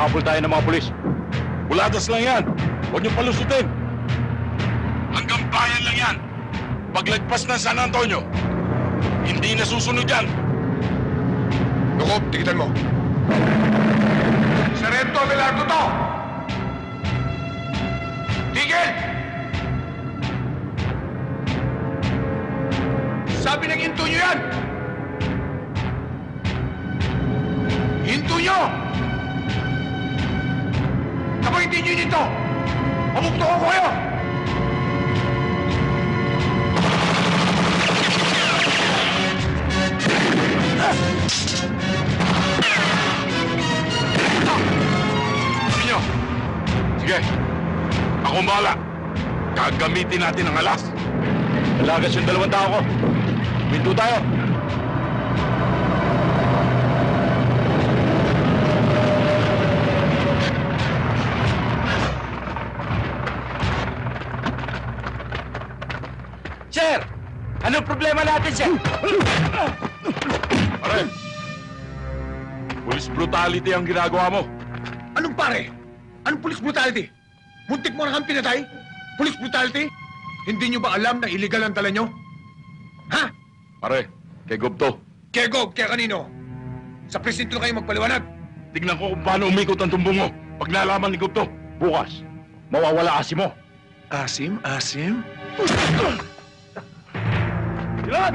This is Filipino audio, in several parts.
Hahabol tayo ng mga pulis. Bulagas lang yan. Huwag niyong palusutin. Hanggang bayan lang yan. Paglagpas ng San Antonio, hindi na susunod yan. Jacob, tigitan mo. Sarento Abelardo to! Tigil! Sabi ng hinto nyo yan! Hinto nyo! Kapag hindi nyo nito, pamukto ko kayo! Sabi nyo! Sige, ako ang bahala. Gagamitin natin ang alas. Dalagas yung 2 tao ko. Pinto tayo. Sir! Anong problema natin, sir? Pare, police brutality ang ginagawa mo. Anong pare? Anong police brutality? Muntik mo na kang pinatay? Police brutality? Hindi nyo ba alam na illegal ang dala nyo? Ha? Pare, kay Gobto. Kaya Gob, kaya kanino? Sa presinto kayo magpaliwanag. Tignan ko kung paano umikot ang tumbong mo. Pag nalaman ni Gobto, bukas, mawawala asim mo. Asim? Asim? Ilan!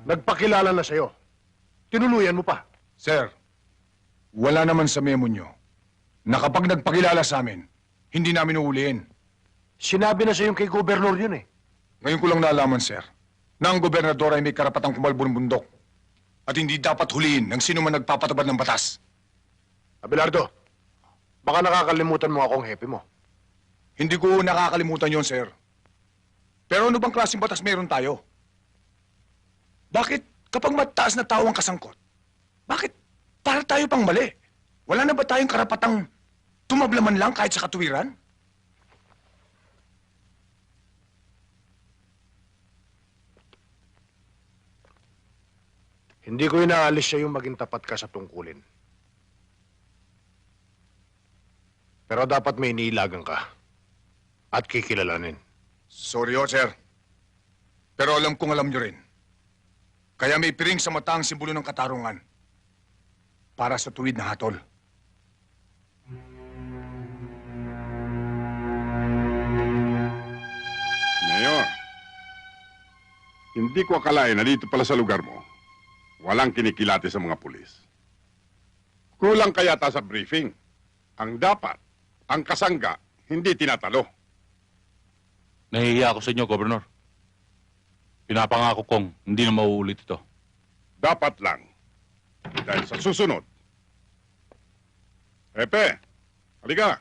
Nagpakilala na sa'yo. Tinuluyan mo pa. Sir, wala naman sa memo nyo na kapag nagpakilala sa amin, hindi namin uuliin. Sinabi na sa'yo kay gobernador yun eh. Ngayon ko lang nalaman, sir, na ang gobernador ay may karapatang kumalbo ng bundok at hindi dapat huliin ng sino man nagpapatabad ng batas. Abelardo, baka nakakalimutan mo akong hepe mo. Hindi ko nakakalimutan yon, sir. Pero ano bang klaseng batas meron tayo? Bakit kapag mataas na tao ang kasangkot, bakit para tayo pang mali? Wala na ba tayong karapatang tumablaman lang kahit sa katuwiran? Hindi ko inaalis siya yung maging tapat ka sa tungkulin. Pero dapat may iniilagan ka at kikilalanin. Sorry, sir. Pero alam kong alam nyo rin. Kaya may piring sa mata ang simbolo ng katarungan para sa tuwid na hatol. Mayor, hindi ko akalain na dito pala sa lugar mo, walang kinikilati sa mga pulis. Kulang kaya ta sa briefing. Ang dapat, ang kasangga, hindi tinatalo. Nahihiya ako sa inyo, Gobernador. Pinapangako kong hindi na mauulit ito. Dapat lang. Dahil sa susunod. Epe, halika.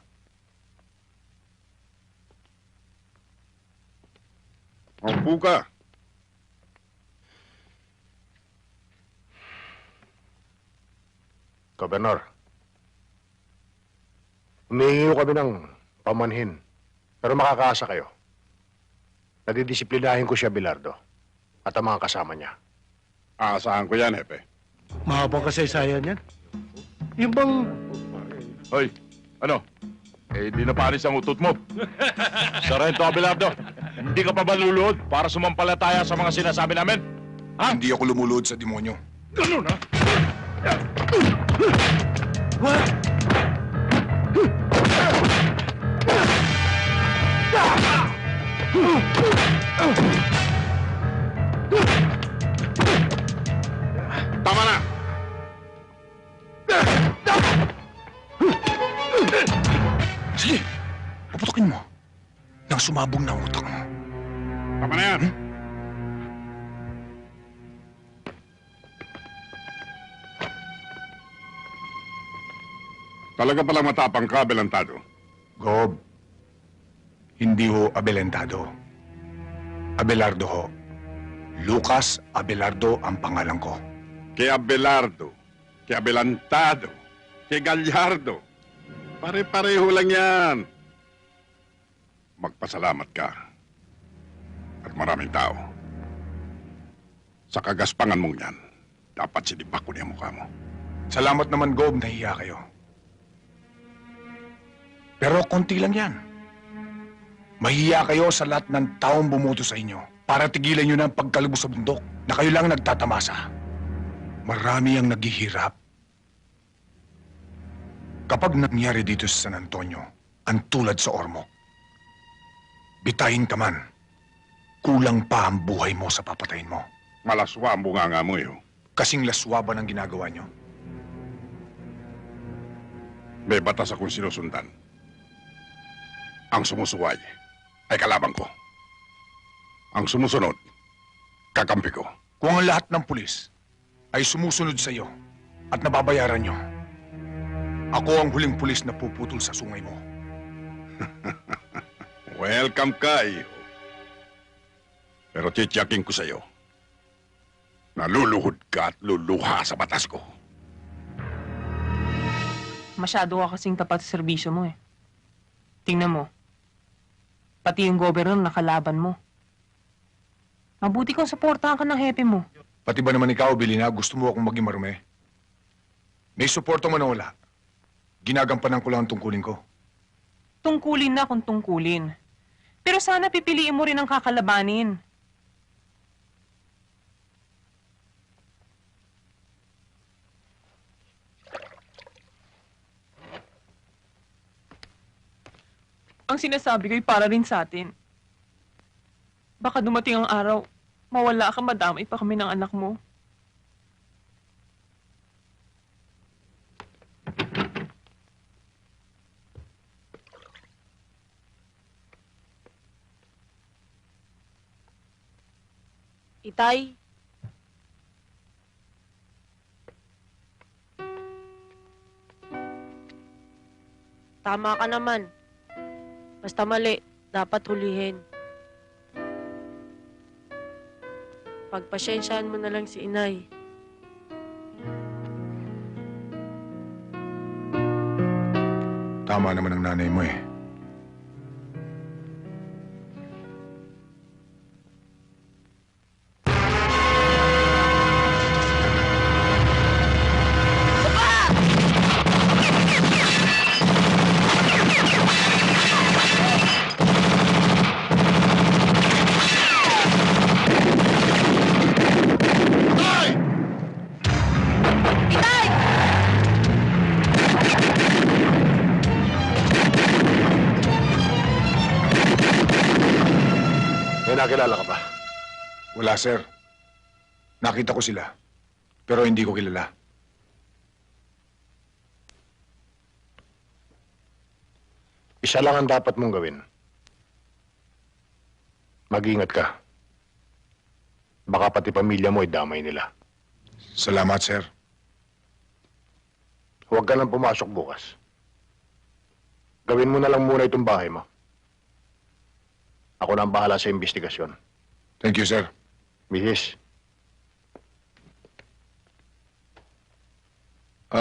Maupo ka. Gobernador, humihingi kami ng pamanhin, pero makakaasa kayo. Nadidisiplinahin ko siya, Abelardo, at ang mga kasama niya. Aasahan ko yan, Epe. Mahabang kasaysayan yan. Yung bang... Hoy, ano? Eh, di na panis ang utot mo. Sarento Abelardo, hindi ka pa ba luluhod para sumampalataya sa mga sinasabi namin? Ha? Hindi ako lumulod sa demonyo. Ganun, ha? Tama na! Sige, puputukin mo nang sumabog na ang utak mo. Tama na yan! Talaga palang matapang ka, Abelardo. Gob, hindi ho Abelentado. Abelardo ho. Lucas Abelardo ang pangalan ko. Kay Abelardo, kay Adelantado, kay Gallardo. Pare-pareho lang yan. Magpasalamat ka. At maraming tao. Sa kagaspangan mong yan. Dapat sinibak ko niya mukha mo. Salamat naman, Gob, nahiya kayo. Pero konti lang yan. Mahiya kayo sa lahat ng taong bumoto sa inyo para tigilan nyo na ang pagkalubos sa bundok na kayo lang nagtatamasa. Marami ang naghihirap. Kapag nangyari dito sa San Antonio, ang tulad sa Ormoc, bitayin ka man, kulang pa ang buhay mo sa papatayin mo. Malaswa ang bunganga mo, eh. Kasing laswa ba ng ginagawa nyo? May batas akong sinusundan. Ang sumusuway ay kalaban ko. Ang sumusunod, kakampi ko. Kung ang lahat ng pulis ay sumusunod sa iyo at nababayaran nyo, ako ang huling pulis na puputol sa sungay mo. Welcome ka, iyo. Pero titiyakin ko sa iyo, naluluhod ka at luluha sa batas ko. Masyado ka kasing tapat sa serbisyo mo eh. Tingnan mo. Pati yung gobernador nakalaban mo. Mabuti kung suportahan ka ng hepe mo. Pati ba naman ikaw, Bilina, gusto mo akong maging marumi? May suporta man o wala. Ginagampanan ko lang ang tungkulin ko. Tungkulin na kung tungkulin. Pero sana pipiliin mo rin ang kakalabanin. Ang sinasabi ko'y para rin sa atin. Baka dumating ang araw, mawala ka, madamay pa kami ng anak mo. Itay. Tama ka naman. Basta mali, dapat hulihin. Pagpasyensyahan mo na lang si inay. Tama naman ang nanay mo eh. May nakilala ka ba? Wala, sir. Nakita ko sila. Pero hindi ko kilala. Isa lang ang dapat mong gawin. Mag-ingat ka. Baka pati pamilya mo ay damay nila. Salamat, sir. Huwag ka nang pumasok bukas. Gawin mo na lang muna itong bahay mo. Ako na ang bahala sa investigasyon. Thank you, sir. Mihis,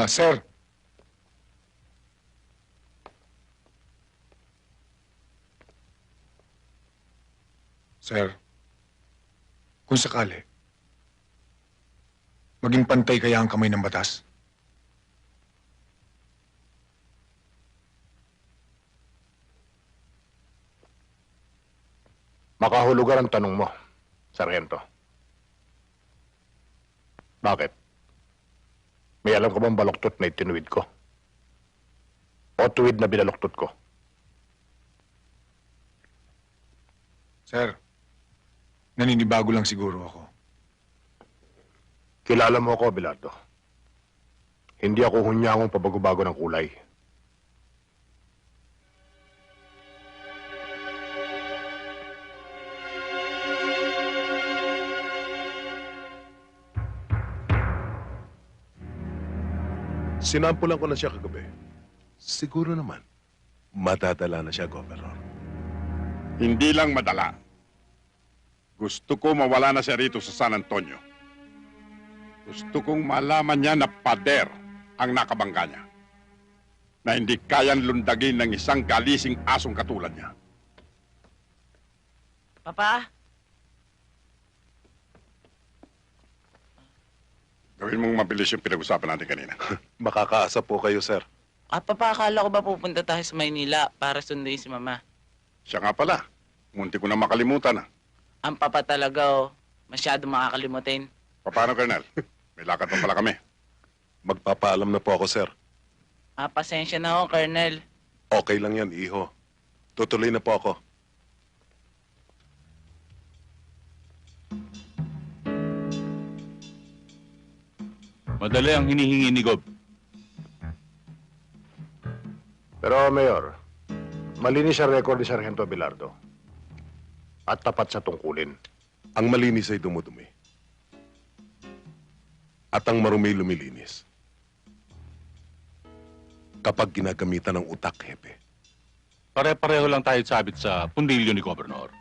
Sir. Sir, kung sakali, maging pantay kaya ang kamay ng batas? makahulugan ang tanong mo, Sargento. Bakit? May alam ka bang baluktot na itinuwid ko? O tuwid na binaluktot ko? Sir, naninibago lang siguro ako. Kilala mo ako, Abelardo. Hindi ako hunyangong pabago-bago ng kulay. Sinampulan ko na siya kagabi. Siguro naman, madadala na siya, Governor. Hindi lang madala. Gusto ko mawala na siya rito sa San Antonio. Gusto kong malaman niya na pader ang nakabangga niya. Na hindi kayang lundagin ng isang galising asong katulad niya. Papa? Gawin Gawin mong mabilis yung pinag-usapan natin kanina. Makakaasa po kayo, sir. Papakala ko ba pupunta tayo sa Maynila para sunduin si Mama? Siya nga pala. Munti ko na makalimutan. Ang papa talaga, oh. Masyado makakalimutin. Paano, Colonel? May lakad pa pala kami. Magpapaalam na po ako, sir. Pasensya na ho, Colonel. Okay lang yan, iho. Tutuloy na po ako. Madali ang hinihingi ni Gob. Pero, Mayor, malinis ang record ni Sargento Abelardo. At tapat sa tungkulin. Ang malinis ay dumudumi. At ang marumi lumilinis. Kapag ginagamitan ng utak, hepe. Pare-pareho lang tayo sabit sa pundilyo ni Gobernador.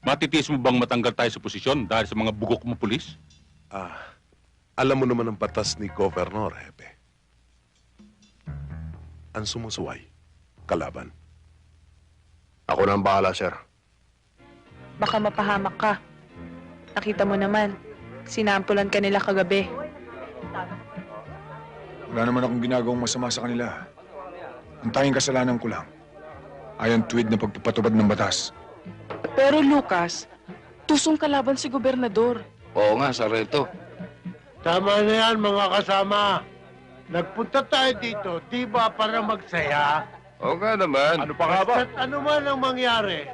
Matitiis mo bang matanggal tayo sa posisyon dahil sa mga bugok mo pulis? Alam mo naman ang batas ni Governor, hepe. Ang sumusuway, kalaban. Ako na ang bahala, sir. Baka mapahamak ka. Nakita mo naman, sinampulan ka nila kagabi. Wala naman akong ginagawang masama sa kanila. Ang tanging kasalanan ko lang ay ang tuwid na pagpapatubad ng batas. Pero Lucas, tusong kalaban si gobernador. Oo nga, Sargento. Tama na yan, mga kasama. Nagpunta tayo dito, di ba para magsaya? Oo nga naman. Ano pa nga ba? Basta't ano man ang mangyari,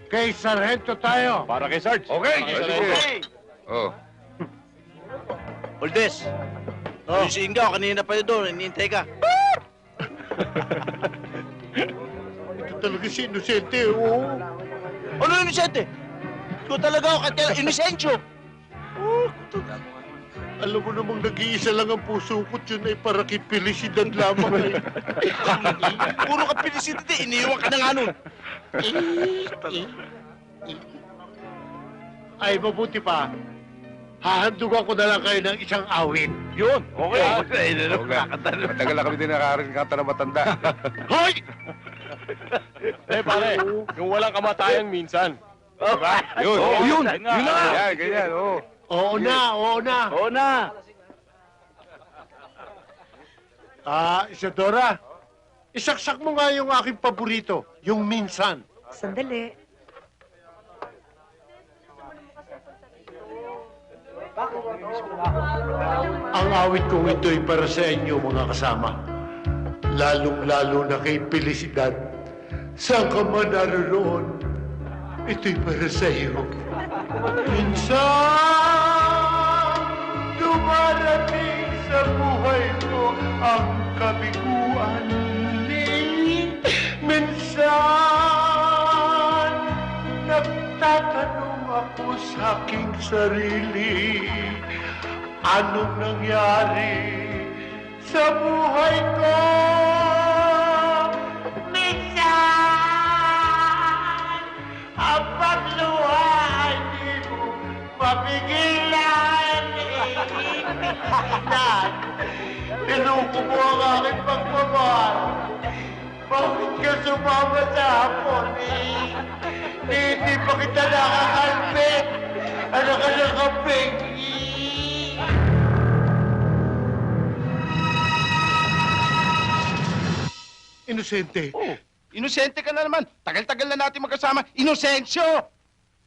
kay Sargento tayo. Para kay Sarge. Okay, sige. Oh. Oldes, yung si Ingaw, kanina pa yun doon, hinihintay ka. Ito talaga si Inosente, oo. Ano inosente? Ikaw talaga ako, kaya inosensyo. Alam mo namang nag-iisa lang ang puso ko, yun ay para kay Felicidad lamang. Puro ka pinisidad eh, iniiwan ka na nga nun. Ay, mabuti pa. Hahandugan ko na lang kayo ng isang awit. Yun, okay. Oo nga. Matagal na kami din nakarinig kanta na matanda. Hoy! Pare, yung walang kamatayan minsan. Diba? Yun. Yun na. Ganyan, ganyan, oo. Oo na, oo na. Oo na. Isadora, isaksak mo nga yung aking paborito, yung minsan. Sandali. Ang awit kong ito'y para sa inyo, mga kasama. Lalong-lalo na kay Felicidad. Saan ka man naroon, ito'y para sa iyo. Minsan, dumarating sa buhay mo ang kabiguan. Minsan, nagtatanong ako sa aking sarili, anong nangyari sa buhay ko? Minsan, ang pagluha ay di mo mapigilan. Minsan, niloko mo ang aking pagmamahal. Bakit ka sumama sa hapon Hindi pa kita nakakalpit. Ano ka nakapig? Inosente. Oh, inosente ka na naman. Tagal-tagal na natin magkasama. Inosensyo!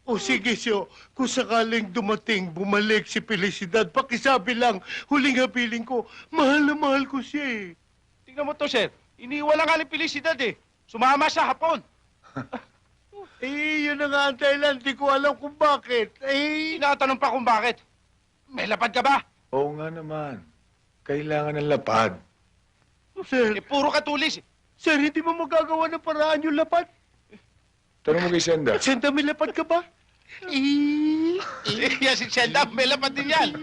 O sige, Syo, kung sakaling dumating, bumalik si Felicidad, pakisabi lang, huling habiling ko, mahal na mahal ko siya eh. Tingnan mo to, sir. Iniwan na nga ni Felicidad eh. Sumama sa hapon. Yun na nga ang dahilan. Di ko alam kung bakit. Tinatanong pa kung bakit. May lapad ka ba? Oo nga naman. Kailangan ng lapad. Sir, Puro ka tulis. sir, hindi mo magagawa ng paraan yung lapad? Tanong mo kay Senda. Senda, may lapad ka ba? Yan si Senda, may lapad din yan.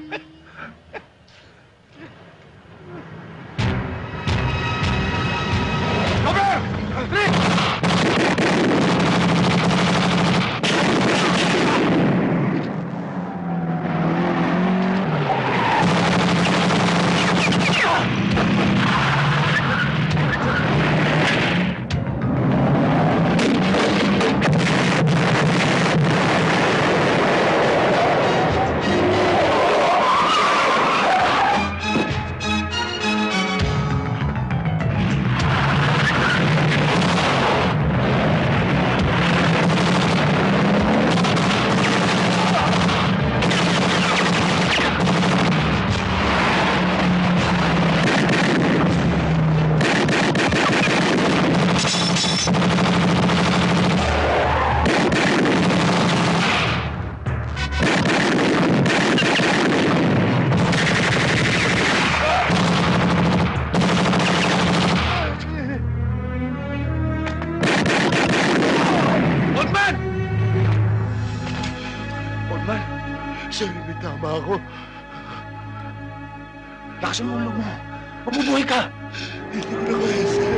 Sir, may tama ako. Lakasan mo ang loob mo. Mabubuhay ka! Hindi ko na kaya, sir.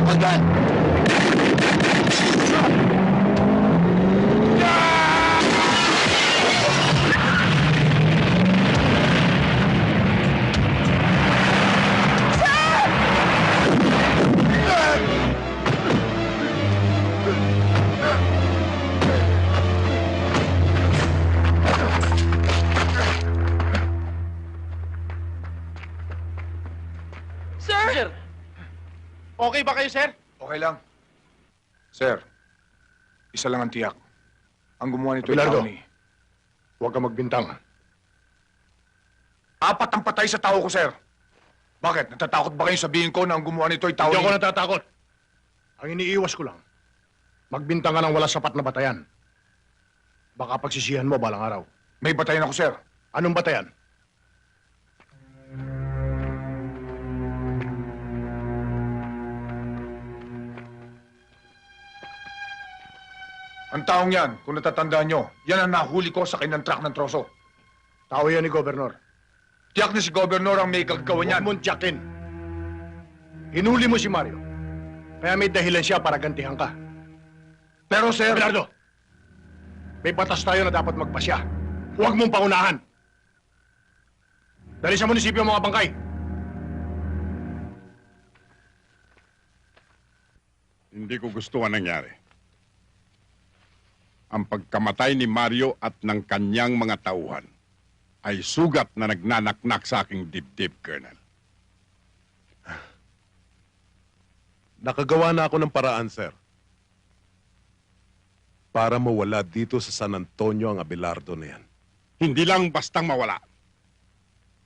Pagdan! Sir! Okay ba kayo, sir? Okay lang. Sir, isa lang ang tiyak. Ang gumawa nito ay Abelardo. tao ni... Huwag ka magbintang. 4 ang patay sa tao ko, sir. Bakit? Natatakot ba kayo sabihin ko na ang gumawa nito ay tao Hindi ni... ako natatakot. Ang iniiwas ko lang, magbintang ka ng wala sapat na batayan. Baka pagsisihan mo balang araw. May batayan ako, sir. Anong batayan? Ang taong yan, kung natatandaan nyo, yan ang nahuli ko sa kanyang truck ng troso. Tao yan ni Gobernador. Tiyak na si Gobernador ang may gagawin Huwag yan. mong tiyakin. Hinuli mo si Mario. Kaya may dahilan siya para gantihan ka. Pero, sir... Abelardo, may batas tayo na dapat magpasya. Huwag mong pangunahan. Dali sa munisipyo ang mga bangkay. Hindi ko gusto ang nangyari. Ang pagkamatay ni Mario at ng kanyang mga tauhan ay sugat na nagnanaknak sa aking dibdib, Colonel. Nakagawa na ako ng paraan, sir. Para mawala dito sa San Antonio ang Abelardo na yan. Hindi lang bastang mawala.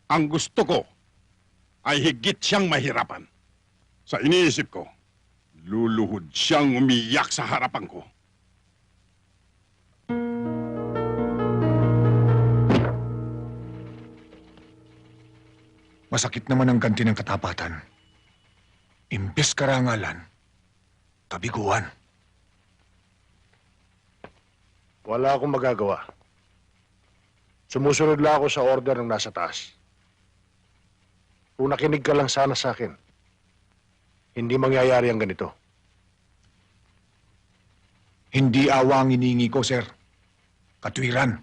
Ang gusto ko ay higit siyang mahirapan. Sa iniisip ko, luluhod siyang umiyak sa harapan ko. Masakit naman ang ganti ng katapatan. Imbes karangalan, kabiguan. Wala akong magagawa. Sumusunod lang ako sa order ng nasa taas. Kung nakinig ka lang sana sa akin, hindi mangyayari ang ganito. Hindi awa ang iniingi ko, sir. Katwiran.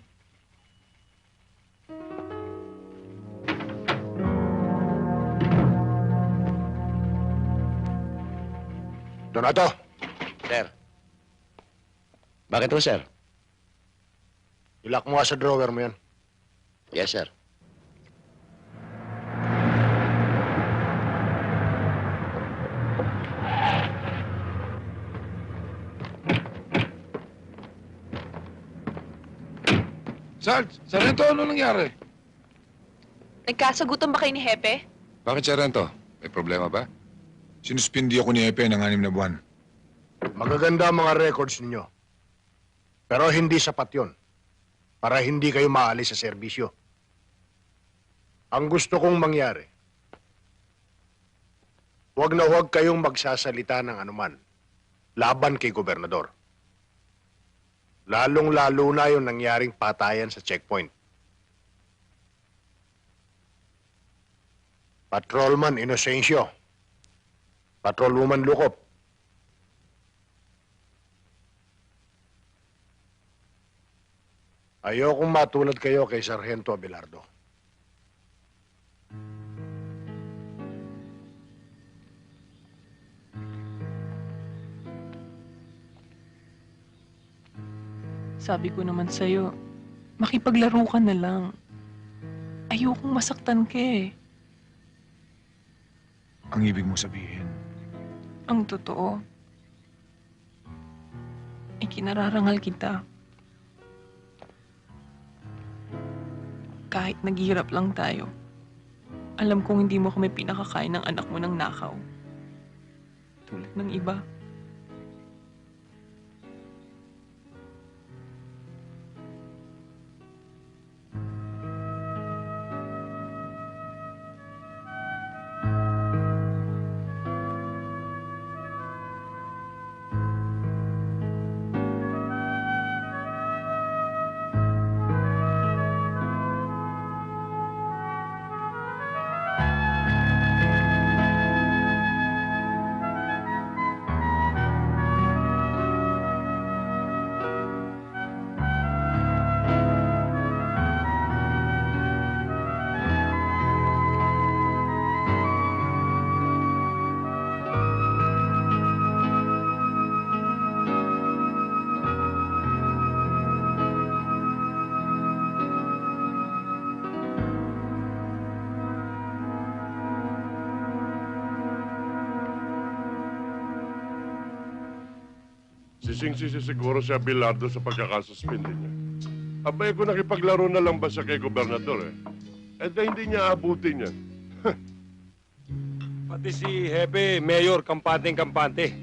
Donato! Sir. Bakit po, sir? Ilak mo nga sa drawer mo yan. Yes, sir. Sarento, ano nangyari? Nagkasagutan ba kayo ni Hepe? Bakit, Sarento? May problema ba? Sinuspindi ako ni Epe ng 6 na buwan. Magaganda ang mga records ninyo. Pero hindi sapat yon para hindi kayo maalis sa serbisyo. Ang gusto kong mangyari, huwag na huwag kayong magsasalita ng anuman laban kay Gobernador. Lalong-lalo na yung nangyaring patayan sa checkpoint. Patrolman Inocencio. Patrolwoman Lukop. Ayokong matulad kayo kay Sargento Abelardo. Sabi ko naman sa'yo, makipaglaro ka na lang. Ayokong masaktan ka eh. Ang ibig mo sabihin, Ang totoo, ay kinararangal kita. Kahit naghihirap lang tayo, alam kong hindi mo kami pinakakain ng anak mo ng nakaw. Tulad ng iba. nasingsisi siguro si Abelardo sa pagkakasuspindi niya. Abay ko nakipaglaro na lang ba siya kay Gobernador eh? Eh di hindi niya abutin yan. Pati si Hepe, Mayor, kampanteng-kampante.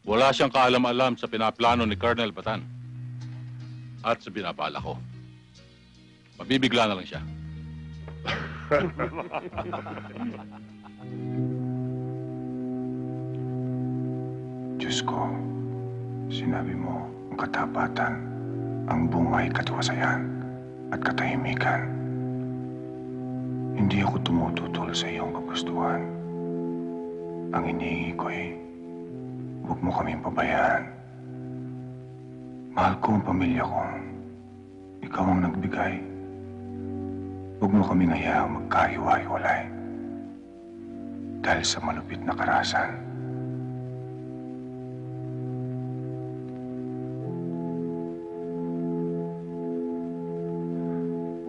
Wala siyang kaalam-alam sa pinaplano ni Colonel Batan. At sa binabala ko. Mabibigla na lang siya. Diyos ko, sinabi mo ang katapatan, ang bungay katiwasayan at katahimikan. Hindi ako tumututol sa iyong kagustuhan. Ang iniingi ko huwag mo kaming pabayaan. Mahal ko ang pamilya ko. Ikaw ang nagbigay. Huwag mo kaming hayaang magkahiwa-hiwalay. Dahil sa malupit na karahasan.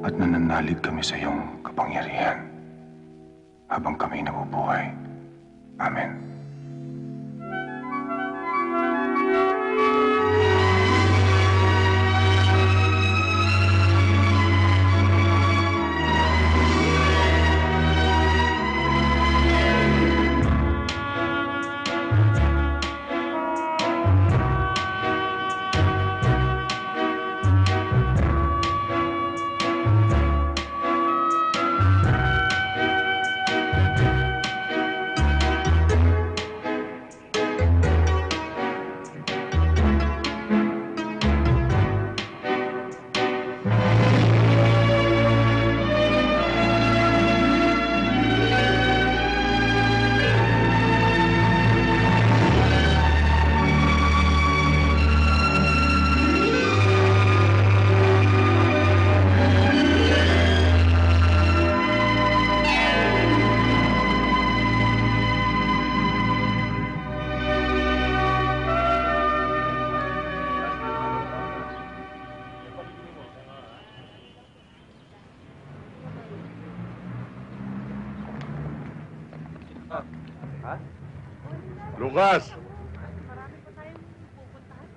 At nananalig kami sa iyong kapangyarihan habang kami nabubuhay. Amen. Lucas!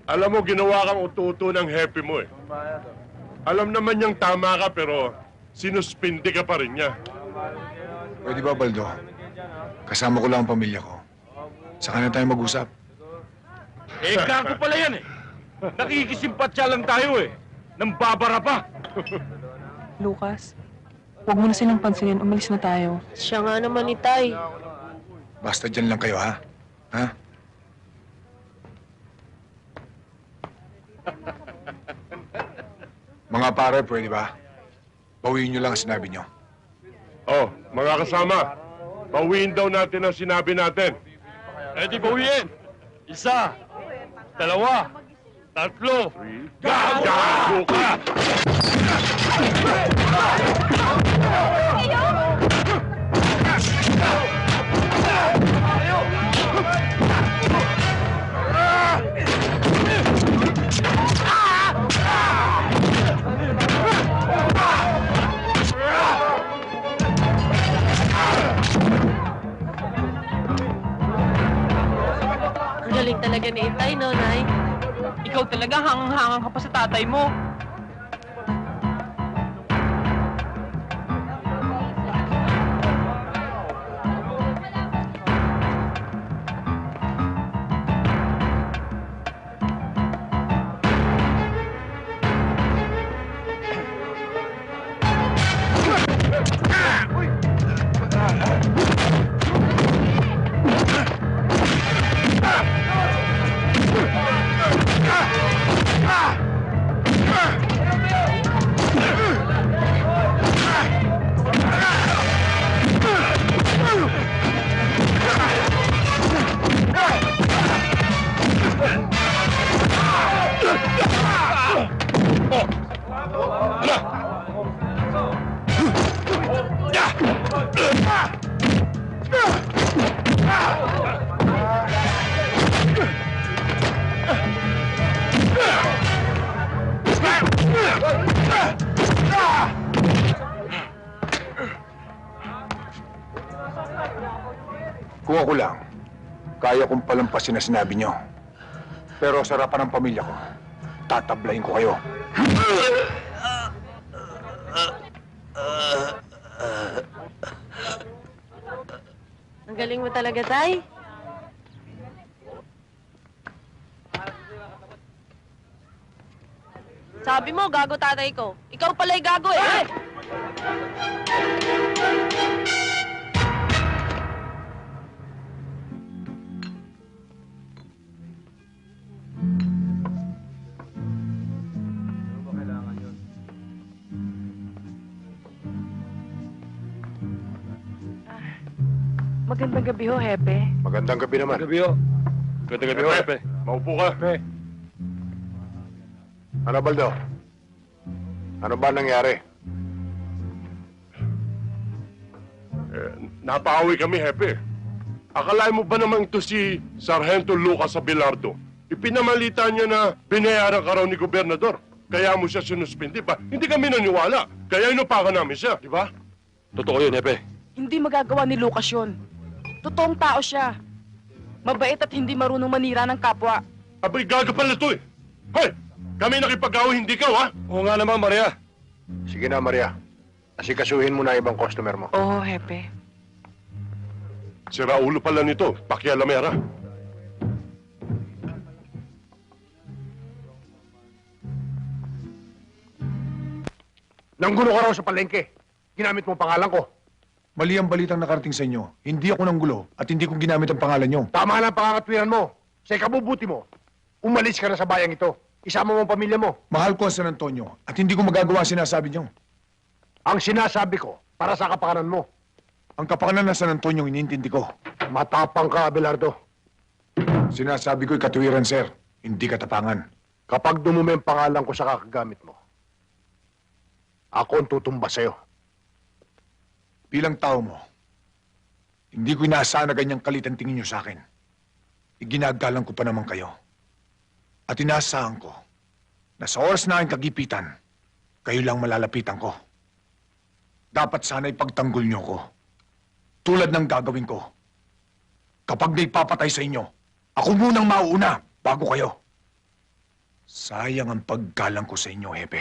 Alam mo, ginawa kang ututo ng happy mo eh. Alam naman niyang tama ka pero sinuspindi ka pa rin niya. Pwede ba, Baldo? Kasama ko lang ang pamilya ko. Saka na tayo mag-usap. Eh, kako pala yan eh. Nakikisimpatya lang tayo eh. Nang babara pa. Lucas, huwag mo na silang pansinin. Umalis na tayo. Siya nga naman, Itay. Basta dyan lang kayo, ha? Ha? Mga pare, pwede ba? Bawiin nyo lang ang sinabi nyo. Oh, mga kasama, bawiin daw natin ang sinabi natin. Eh di bawiin. Isa, dalawa, tatlo. Gagago ka! Galing talaga ni Itay, no, Nay? Ikaw talaga hangang-hangang ka pa sa tatay mo. Kung ako lang, kaya kong palampasin na sinabi nyo. Pero sa harapan ng pamilya ko, tatablayin ko kayo. Ang galing mo talaga, Tay. Sabi mo, gago tatay ko. Ikaw pala'y gago eh. Magandang gabi ho, Hepe. Magandang gabi naman. Gabi ho. Magandang gabi ho, Hepe. Maupo ka. Ano, Baldo? Ano ba nangyari? Napaawi kami, Hepe. Akalain mo ba naman ito si Sargento Lucas Abelardo? Ipinamalita niya na binayaran ka raw ni Gobernador. Kaya mo siya sinuspindi pa. Hindi kami naniwala. Kaya inupakan namin siya, di ba? Totoo yun, Hepe. Hindi magagawa ni Lucas yun. Totoong tao siya. Mabait at hindi marunong manira ng kapwa. Abay, gaga pala ito eh. Hoy! Kami nakipag-away, hindi ka, ha? Oo nga naman, Maria. Sige na, Maria. Asikasuhin mo na ibang customer mo. Oo, Hepe. Si Raulo pala nito, pakialamera. Nanggulo ka raw sa palengke. Ginamit mo ang pangalan ko. Mali ang balitang nakarating sa inyo. Hindi ako nanggulo at hindi ko ginamit ang pangalan nyo. Tama lang ang pangangatwiran mo. Sa ikabubuti mo, umalis ka na sa bayang ito. Isama mo ang pamilya mo. Mahal ko ang San Antonio at hindi ko magagawa ang sinasabi nyo. Ang sinasabi ko, para sa kapakanan mo. Ang kapakanan ng San Antonio iniintindi ko. Matapang ka, Abelardo. Sinasabi ko'y katuwiran, sir. Hindi katapangan. Kapag dumumi ang pangalan ko sa kakagamit mo, ako ang tutumba sa'yo. Bilang tao mo, hindi ko inaasahan na ganyang kalit ang tingin nyo sa akin. Iginagalang ko pa naman kayo. At inaasahan ko na sa oras na aking kagipitan, kayo lang malalapitan ko. Dapat sana'y pagtanggol nyo ko. Tulad ng gagawin ko. Kapag may papatay sa inyo, ako munang mauuna bago kayo. Sayang ang paggalang ko sa inyo, Hepe.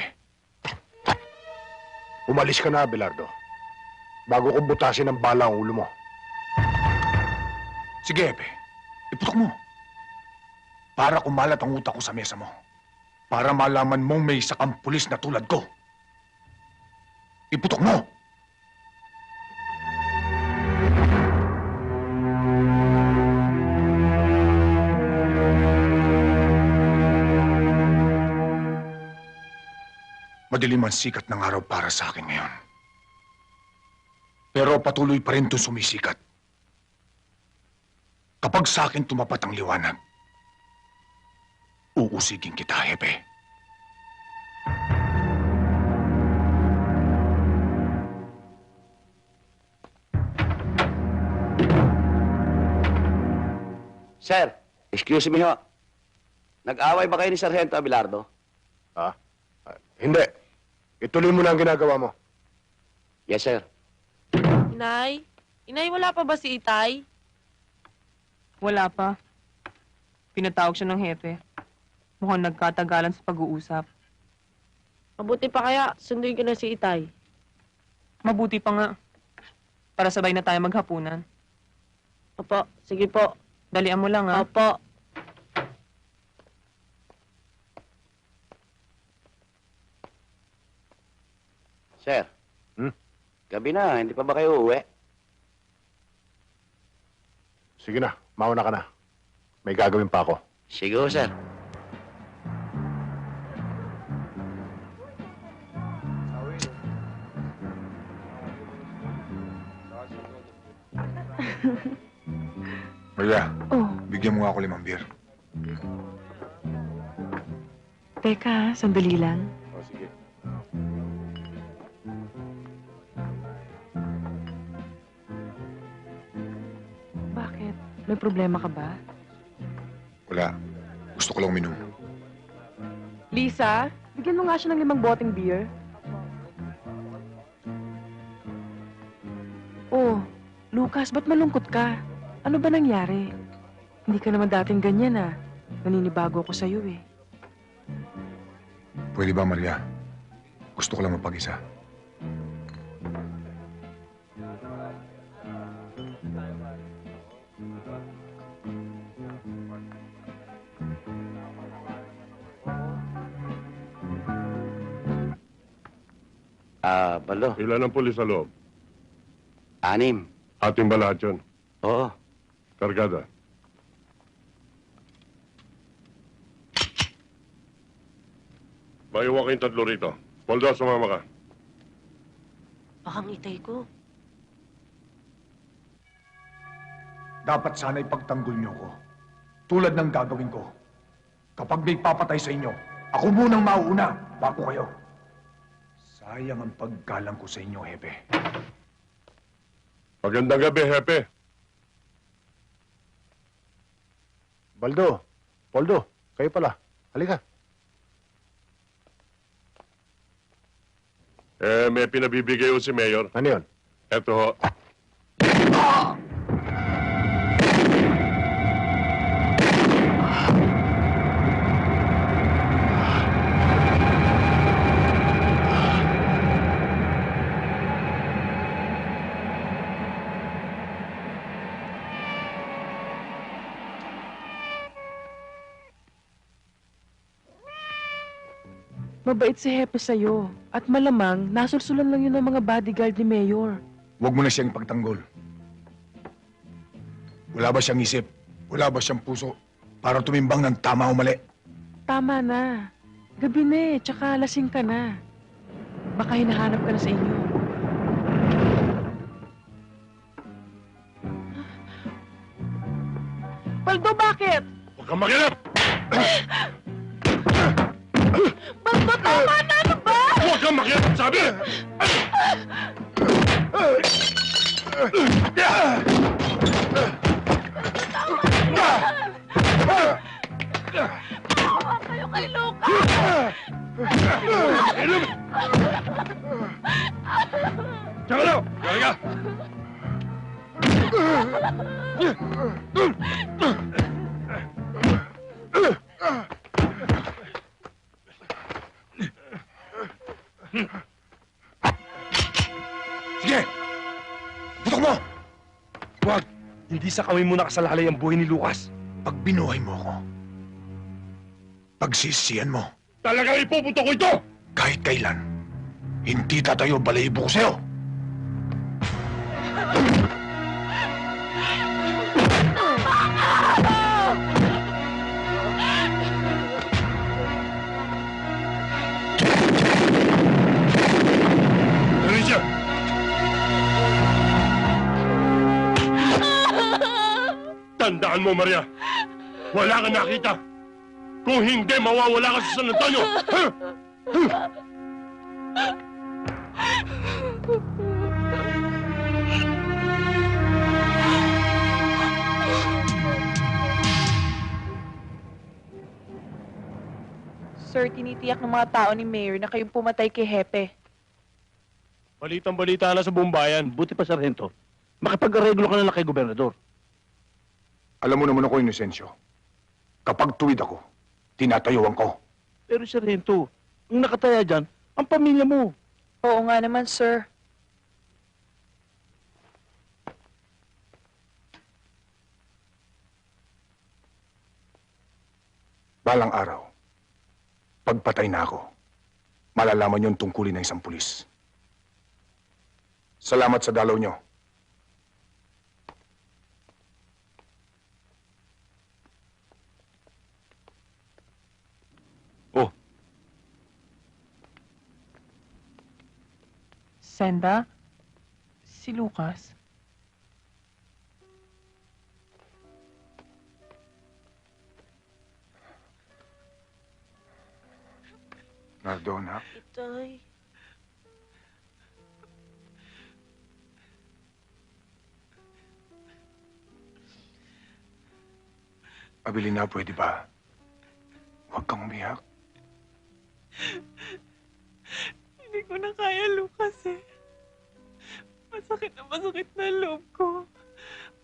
Umalis ka na, Abelardo. Bago ko butasin ang bala ang ulo mo. Sige, Hepe. Iputok mo. Para kumalat ang utak ko sa mesa mo. Para malaman mong may isa kang pulis na tulad ko. Iputok mo! Madilim ang sikat ng araw para sa akin ngayon. Pero patuloy pa rin itong sumisikat. Kapag sa akin tumapat ang liwanag, uusigin kita, Hepe. Sir, excuse me ho. Nag-away ba kayo ni Sargento Abelardo? Ha? Hindi. Ituloy mo na ang ginagawa mo. Yes, sir. Inay? Inay, wala pa ba si Itay? Wala pa. Pinatawag siya ng hepe. Mukhang nagkatagalan sa pag-uusap. Mabuti pa kaya, sunduin ko na si Itay. Mabuti pa nga. Para sabay na tayo maghapunan. Opo, sige po. Dalian mo lang, ha? Opo. Sir. Gabi na, hindi pa ba kayo uuwi? Sige na, mauna ka na. May gagawin pa ako. Sige ho, sir. Maria, Oh, bigyan mo nga ako 5 beer. teka, sandali lang. O, sige. Bakit? May problema ka ba? Wala. Gusto ko lang uminom. Lisa, bigyan mo nga siya ng 5 boteng beer. Oh, Lucas, ba't malungkot ka? Ano ba nangyari? Hindi ka naman dating ganyan, ah. Naninibago ako sa'yo eh. Pwede ba, Maria? Gusto ko lang mapag-isa. Baldo. Ilan ang pulis sa loob? 6. Ating ba lahat yun? Oo. Kargada. Maiwan kayong 3 rito. Baldo, sumama ka. Baka ngitay ko. Dapat sana ipagtanggol niyo ko. Tulad ng gagawin ko. Kapag may papatay sa inyo, ako munang mauuna bago kayo. Sayang ang paggalang ko sa inyo, Hepe. Magandang gabi, Hepe. Baldo, Poldo, kayo pala. Halika. May pinabibigay ho si Mayor. Ano yun? Eto ho. Mabait si Hepe sa'yo. At malamang, nasulsulan lang yun ng mga bodyguard ni Mayor. Huwag mo na siyang pagtanggol. Wala ba siyang isip? Wala ba siyang puso para tumimbang ng tama o mali? Tama na. Gabi na eh, tsaka lasing ka na. Baka hinahanap ka na sa inyo. Baldo, bakit? Huwag kang magilap! Baldo, tama na! Ano ba? Huwag kang makilap, sabi! Maawa kayo kay Lucas! Tsaka daw! Tsaka ka! Sige! Putok mo! Huwag! Hindi sa kami mo nakasalalay ang buhay ni Lucas. Pag binuhay mo ako, pagsisiyan mo. Talagang ipupunto ko ito! Kahit kailan, hindi tatayo balahibo ko sa'yo. Alicia! Tandaan mo, Maria. Wala kang nakita. Kung hindi, mawawala ka sa San Antonio. Ha? Sir, tinitiyak ng mga tao ni Mayor na kayong pumatay kay Hepe. Balitang-balita na sa buong bayan. Buti pa, Sargento. Makipag-areglo ka na lang kay Gobernador. Alam mo naman ako, Inocencio. Kapag tuwid ako, tinatayuan ko. Pero, Sargento, ang nakataya dyan, ang pamilya mo. Oo nga naman, sir. Balang araw, pagpatay na ako, malalaman yung tungkulin ng isang pulis. Salamat sa dalaw nyo. Oh. Senda? Si Lucas? Nardona, Itay. Abilina, pwede ba? Huwag kang umiyak. Hindi ko na kaya, Lucas eh. Masakit na loob ko.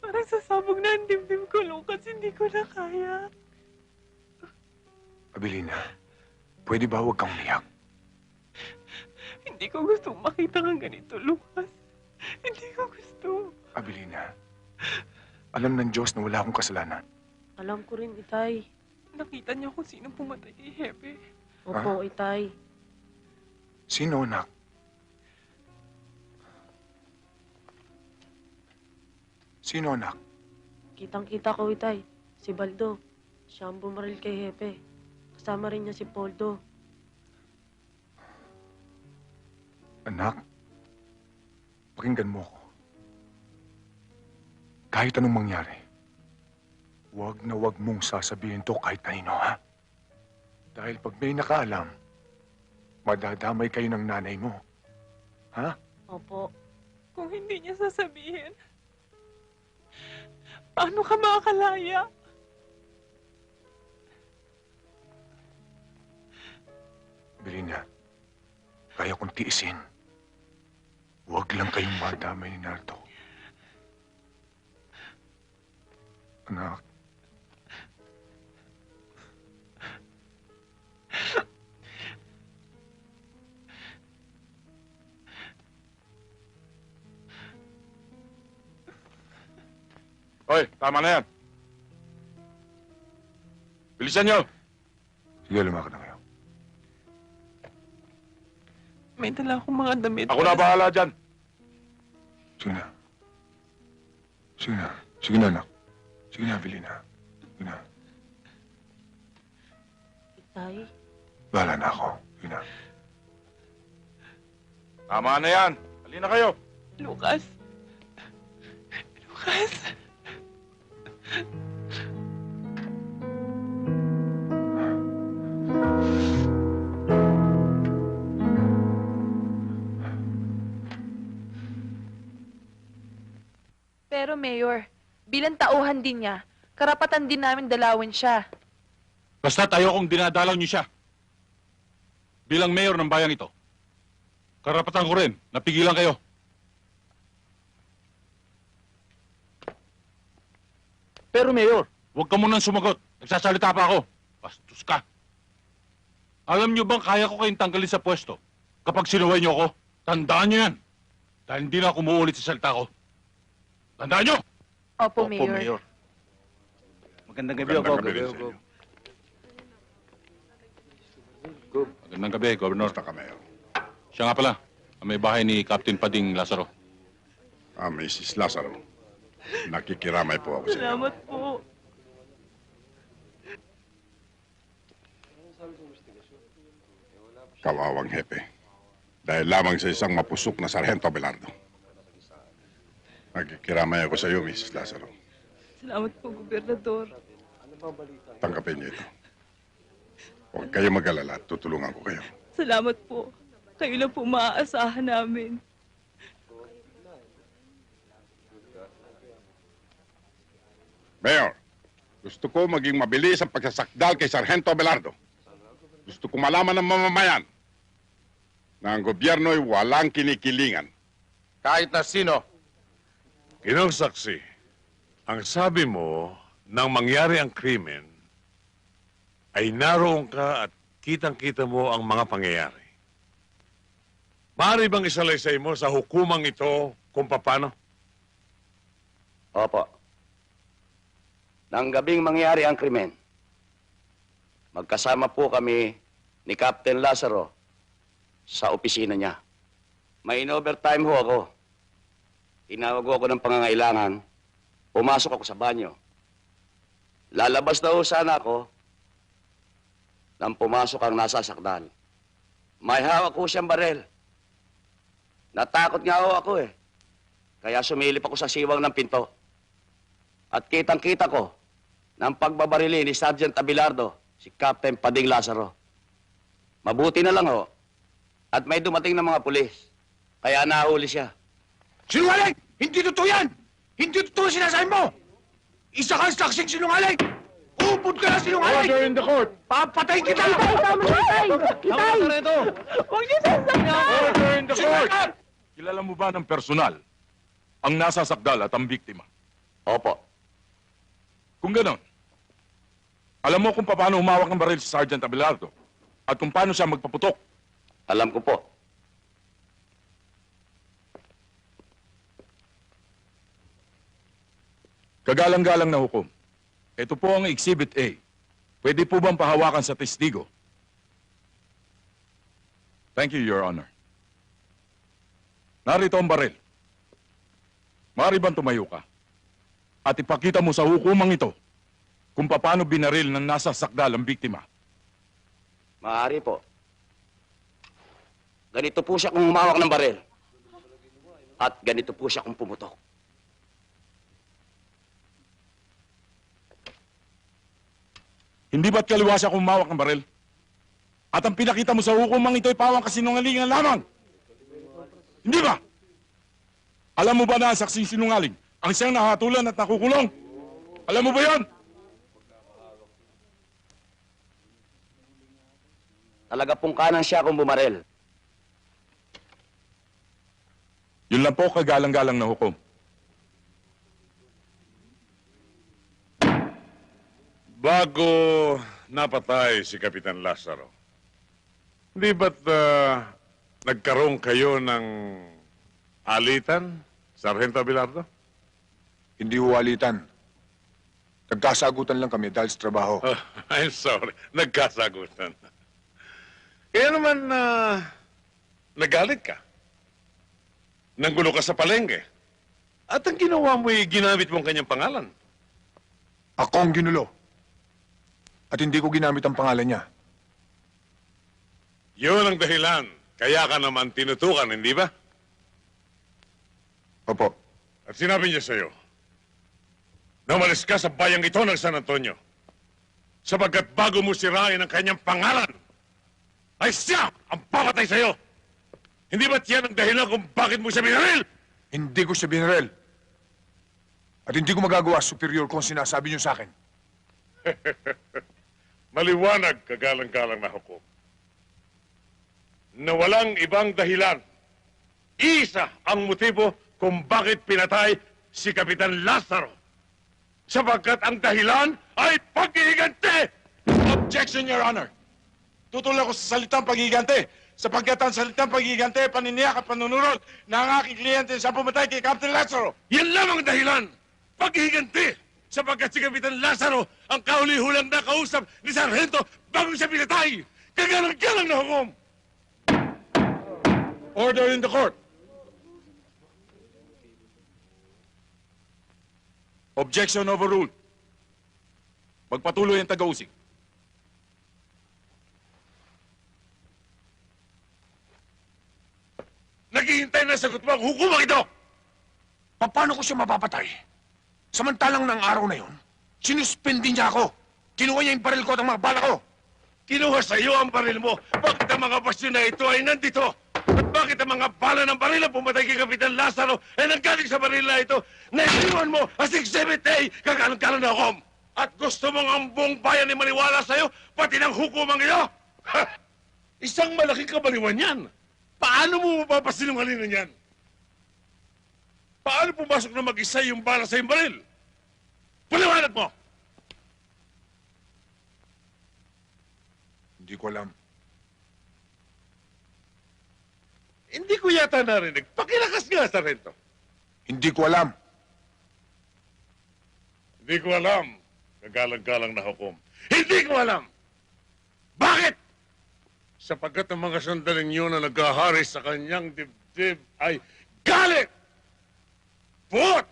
Parang sasabog na ang dibdib ko, Lucas. Hindi ko na kaya. Abilina, pwede ba huwag kang umiyak? Hindi ko gusto makita kang ganito, Lucas. Hindi ko gusto. Abilina, alam ng Diyos na wala akong kasalanan. Alam ko rin, Itay. Nakita niyo kung sino pumatay kay Hepe. Opo, Itay. Sino, anak? Sino, anak? Kitang-kita ko, Itay. Si Baldo. Siya ang bumaril kay Hepe. Kasama rin niya si Poldo. Anak, pakinggan mo ko. Kahit anong mangyari, huwag na huwag mong sasabihin to kahit kanino, ha? Dahil pag may nakaalam, madadamay kayo ng nanay mo. Ha? Opo. Kung hindi niya sasabihin, paano ka makakalaya? Belina, kaya kong tiisin. Huwag lang kayong madamay ni Nardo. Anak. Hoy, tama na yan. Bilisan nyo! Sige, lumakad na kayo. May dala akong mga damit. Ako na bahala dyan. Sige na. Sige na. Sige na, anak. Sige na, Belina. Sige na. Itay? Bahala na ako. Sige na. Tama na yan. Halina kayo. Lucas. Lucas. Pero Mayor, bilang tauhan din niya, karapatan din namin dalawin siya. Basta't ayokong dinadalaw niyo siya. Bilang mayor ng bayang ito, karapatan ko rin, napigilan kayo. Pero Mayor, huwag ka munang sumagot. Nagsasalita pa ako. Bastos ka. Alam niyo bang kaya ko kayong tanggalin sa pwesto kapag sinuway niyo ako? Tandaan niyo yan. Dahil hindi na ako umuulit sa salita ko. Tandaan niyo! Opo, Mayor. Magandang gabi, Magandang Gov. gabi rin sa inyo. Magandang gabi, Governor. Basta ka, Mayor. Siya nga pala, ang may bahay ni Captain Pading Lazaro. Mrs. Lazaro. Nakikiramay po ako sa inyo. Salamat po. Kawawang hepe. Dahil lamang sa isang mapusok na Sargento Abelardo. Nakikiramay ako sa iyo, Mrs. Lazaro. Salamat po, Gobernador. Tanggapin niyo ito. Huwag kayo mag-alala at tutulungan ko kayo. Salamat po. Kayo lang po maaasahan namin. Mayor, gusto ko maging mabilis ang pagsasakdal kay Sargento Abelardo. Gusto ko malaman ng mamamayan na ang gobyerno ay walang kinikilingan. Kahit na sino. Ginong saksi, ang sabi mo nang mangyari ang krimen ay naroon ka at kitang-kita mo ang mga pangyayari. Maaari bang isalaysay mo sa hukumang ito kung paano? Opo. Nang gabing mangyari ang krimen, magkasama po kami ni Captain Lazaro sa opisina niya. May in-overtime ho ako. Tinawag ako ng pangangailangan. Pumasok ako sa banyo. Lalabas na ho sana ako nang pumasok ang nasasakdal. May hawak ho siyang barel. Natakot nga ho ako eh. Kaya sumilip ako sa siwang ng pinto. At kitang-kita ko ng pagbabarili ni Sergeant Abelardo, si Captain Pading Lazaro. Mabuti na lang ho. At may dumating na mga pulis. Kaya nahuli siya. Sinungaling! Hindi totoo yan! Hindi totoo sinasabi mo! Isa kang saksing sinungaling! Upod ka na sinungaling! Order in the court! Papatayin kita! Itay, tama na, Itay! Itay! Huwag niyo sasaktan! Order in the court! Kilala mo ba ng personal ang nasasakdal at ang biktima? Opo. Kung ganon, Alam mo kung paano humawak ng baril si Sergeant Abelardo at kung paano siya magpaputok. Alam ko po. Kagalang-galang na hukom. Ito po ang Exhibit A. Pwede po bang pahawakan sa testigo? Thank you, Your Honor. Narito ang baril. Maaari bang tumayo ka? At ipakita mo sa hukumang ito kung paano binaril ng nasa sakdal ang biktima. Maaari po. Ganito po siya kung humawak ng baril. At ganito po siya kung pumutok. Hindi ba't kaliwa siya kung humawak ng baril? At ang pinakita mo sa hukumang ito'y pawang kasinungalingan lamang. Hindi ba? Alam mo ba na ang saksing sinungaling ang siyang nahatulan at nakukulong? Alam mo ba yan? Talaga pong kanan siya kung bumaril. Yun lang po, kagalang-galang na hukom. Bago napatay si Kapitan Lazaro, hindi ba't nagkaroon kayo ng alitan, Sargento Abelardo? Hindi huwalitan. Nagkasagutan lang kami dahil sa trabaho. Oh, I'm sorry, nagkasagutan. Kaya naman, nagalit ka. Nanggulo ka sa palengke. At ang ginawa mo'y ginamit mong kanyang pangalan. Ako ang ginulo. At hindi ko ginamit ang pangalan niya. Yun ang dahilan. Kaya ka naman tinutukan, hindi ba? Opo. At sinabi niya sa'yo, na umalis ka sa bayang ito ng San Antonio. Sapagkat bago mo sirain ang kanyang pangalan, ay siya ang papatay sa'yo. Hindi ba't yan ang dahilan kung bakit mo siya binaril? Hindi ko siya binaril. At hindi ko magagawa superior kung sinasabi niyo sa akin. Maliwanag, kagalang-galang na hukom, na walang ibang dahilan. Isa ang motibo kung bakit pinatay si Kapitan Lazaro. Sapagkat ang dahilan ay pag-iigante! Objection, Your Honor. Tutulak ko sa salitang pag-iigante. Sapagkat ang salitang pag-iigante, paniniyak at panunurot na ang aking kliyente sa pumatay kay Captain Lazaro. Yan lamang ang dahilan. Pag-iigante! Sapagkat si Kapitan Lazaro ang kauli-hulang na kausap ni Sargento bago siya pinatay. Kagalang-galang na hukom! Order in the court. Objection overruled. Magpatuloy ang taga-usig. Naghihintay na sagot mo ang hukumang ito! Paano ko siya mapapatay? Samantalang ng araw na yon, sinuspindi niya ako. Kinuha niya yung baril ko at ang mga bala ko. Kinuha sa iyo ang baril mo. Bakit ang mga basyon na ito ay nandito? At bakit ang mga bala ng baril na pumatay kay Kapitan Lazaro ay nanggaling sa baril na ito? Naisiwan mo as Exhibit A, kagalang-galang na hukom. At gusto mong ang buong bayan ay maniwala sa iyo, pati ng hukumang iyo? Ha! Isang malaking kabaliwan yan. Paano mo mapapasinungalingan yan? Paano pumasok na mag-isa yung bala sa iyong baril? Paliwanag mo! Hindi ko alam. Hindi ko yata narinig. Pakilakas nga, Sargento. Hindi ko alam. Hindi ko alam. Kagalang-galang na hukom. Hindi ko alam! Bakit? Sapagkat ang mga sandaling yun na naghahari sa kanyang dibdib ay galit! Puot!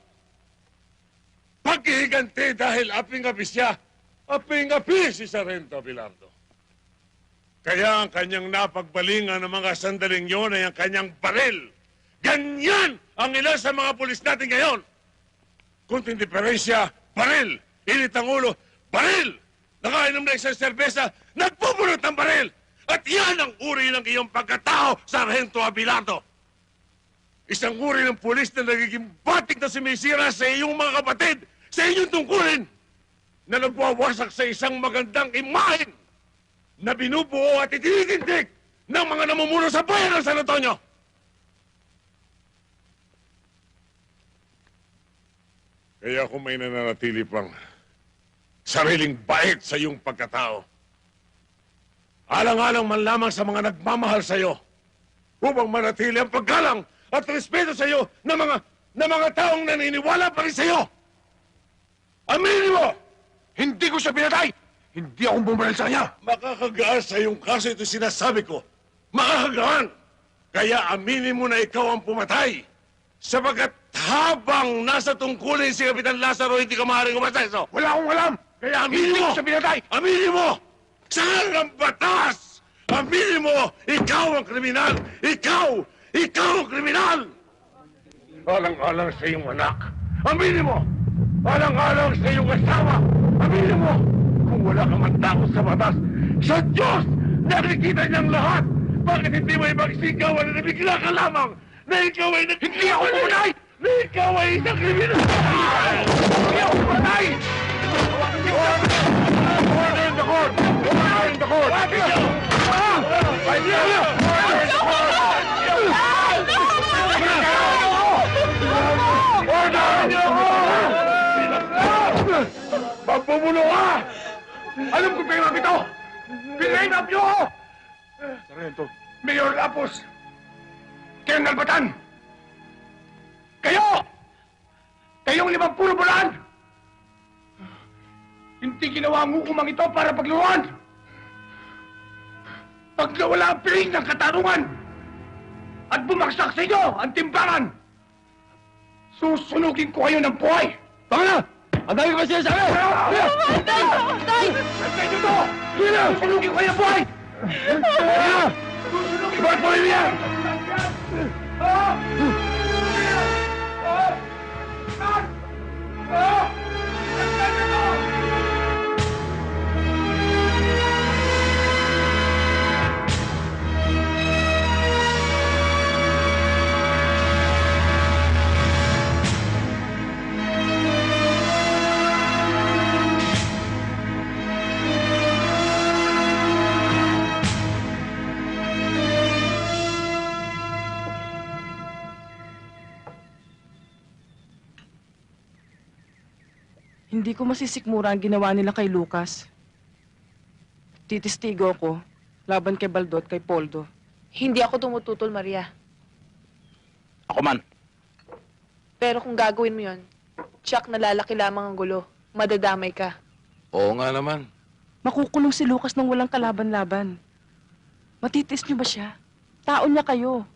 Paghihiganti dahil aping-api siya, aping-api si Sargento Abelardo. Kaya ang kanyang napagbalingan ng mga sandaling yun ay ang kanyang baril. Ganyan ang ilan sa mga pulis natin ngayon. Kunting diferensya, baril. Init ang ulo, baril. Nakainom na isang serbesa, nagpupulot ng baril. At yan ang uri ng iyong pagkatao, Sargento Abelardo. Isang uri ng pulis na nagiging batik na sumisira sa iyong mga kapatid, sa inyong tungkulin, na nagwawasak sa isang magandang imahen na binubuo at itinitindig ng mga namumuno sa bayan ng San Antonio. Kaya kung may nananatili pang sariling bait sa iyong pagkatao. Alang-alang man lamang sa mga nagmamahal sa iyo upang manatili ang paggalang at respeto sa iyo ng mga taong naniniwala pa rin sa iyo. Aminin mo! Hindi ko siya pinatay! Hindi akong bumaril sa kanya! Makakagaan sa iyong kaso ito sinasabi ko. Makakagaan! Kaya aminin mo na ikaw ang pumatay. Sapagkat habang nasa tungkulin si Kapitan Lazaro, hindi ka maaaring umaseso. Wala akong alam! Kaya aminin Hindi mo! ko siya pinatay! Aminin mo! Saan ang batas? Aminin mo! Ikaw ang kriminal! Ikaw! Ikaw ang kriminal! Alang-alang sa iyong anak. Aminin mo! Alang-alang sa iyong asawa. Aminin mo! Kung wala ka man takot sa batas, sa Diyos! Nakikita niyang lahat! Bakit hindi mo ipagsigawan na nabigla ka lamang na ikaw ay Hindi ako pumatay! Na ikaw ay isang kriminal! Hindi ako pumatay! Order in the court! Order in the court! Magbubulo ka! Alam ko pinag ito! Pinag niyo ako! Sargento. Mayor Lapos! Colonel Batan! Kayo! Kayong 50 bulan! Hindi ginawa ang hukumang ito para pagluruan! Pag nawala ang piling ng katarungan at bumagsak sa inyo ang timbangan, susunugin ko kayo ng buhay! Tama na! Ang dami ko ba sinasabi? Tay! Tay! Antay nyo to! Susunugin ko kayo ng buhay! Susunugin ko ang buhay niya! Hindi ko masisikmura ang ginawa nila kay Lucas. Titistigo ko laban kay Baldo at kay Poldo. Hindi ako tumututol, Maria. Ako man. Pero kung gagawin mo yon, tsak na lalaki lamang ang gulo. Madadamay ka. Oo nga naman. Makukulong si Lucas nang walang kalaban-laban. Matitis niyo ba siya? Tao niya kayo.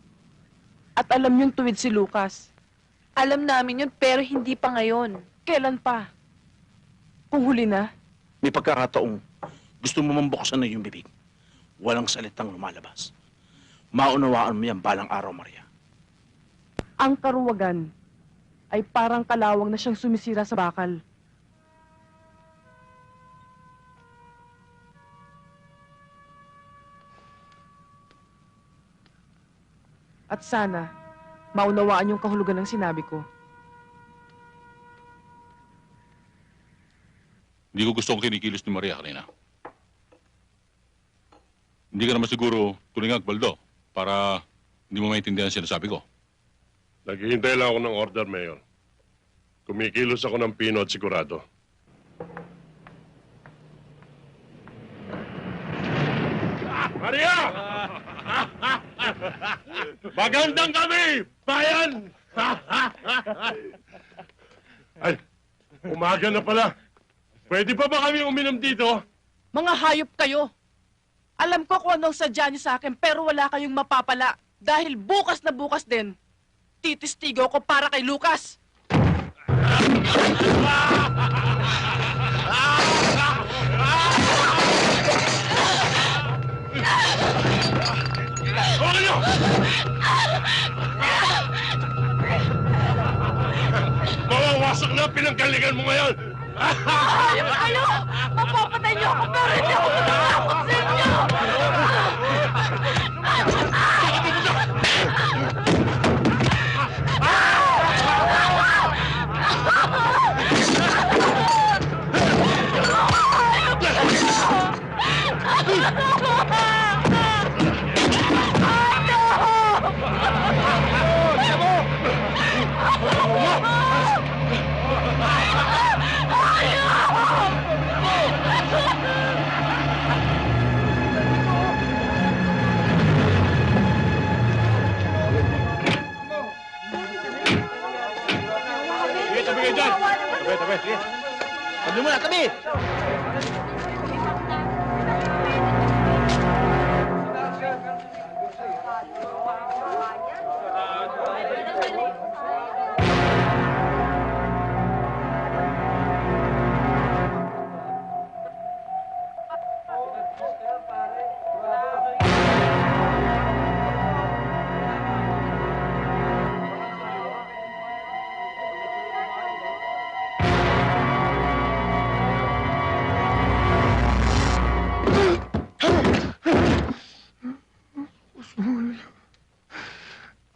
At alam niyong tuwid si Lucas. Alam namin yun, pero hindi pa ngayon. Kailan pa? Kung huli na? May pagkakataong gusto mo mambuksan na yung bibig. Walang salitang lumalabas. Maunawaan mo yan balang araw, Maria. Ang karuwagan ay parang kalawang na siyang sumisira sa bakal. At sana, maunawaan yung kahulugan ng sinabi ko. Hindi ko gustong kinikilos ni Maria kanina. Hindi ka naman siguro tulingag, Baldo, para hindi mo maintindihan ang sinasabi ko. Naghihintay lang ako ng order, Mayor. Kumikilos ako ng pino at sigurado. Maria! Magandang gabi, bayan! Ay, umaga na pala. Pwede pa ba kami uminom dito? Mga hayop kayo! Alam ko kung anong sadya niyo sa akin, pero wala kayong mapapala. Dahil bukas na bukas din, titistigo ko para kay Lucas. Huwag niyo! Mawawasak na pinanggalingan mo ngayon! Hayop kayo! Mapapatay niyo ako, pero hindi ako matakot sa inyo! kayo dyan! Tabi, tabi, sige. Tabi muna, tabi!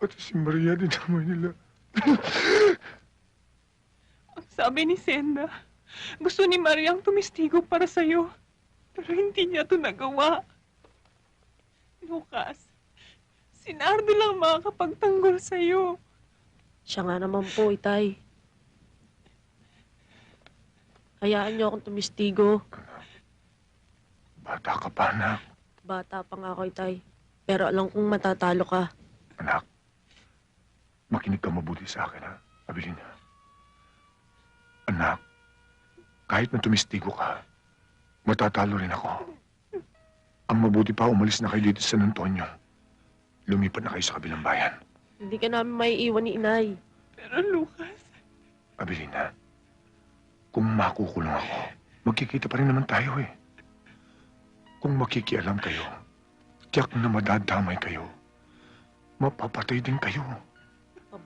Pati si Maria, dinamay nila. Ang sabi ni Senda, gusto ni Mariang tumistigo para sa'yo. Pero hindi niya ito nagawa. Lucas, si Nardo lang makakapagtanggol sa'yo. Siya nga naman po, Itay. Hayaan niyo akong tumistigo. Bata ka pa, anak. Bata pa nga ako, Itay. Pero alam kong matatalo ka. Anak, makinig ka mabuti sa akin, ha? Abilina. Anak, kahit na tumistigo ka, matatalo rin ako. Ang mabuti pa, umalis na kayo dito sa San Antonio. Lumipat na kayo sa kabilang bayan. Hindi ka namin maiiwan ni Inay. Pero Lucas... Abilina, kung makukulong ako, magkikita pa rin naman tayo eh. Kung makikialam kayo, tiyak na madadamay kayo. Mapapatay din kayo.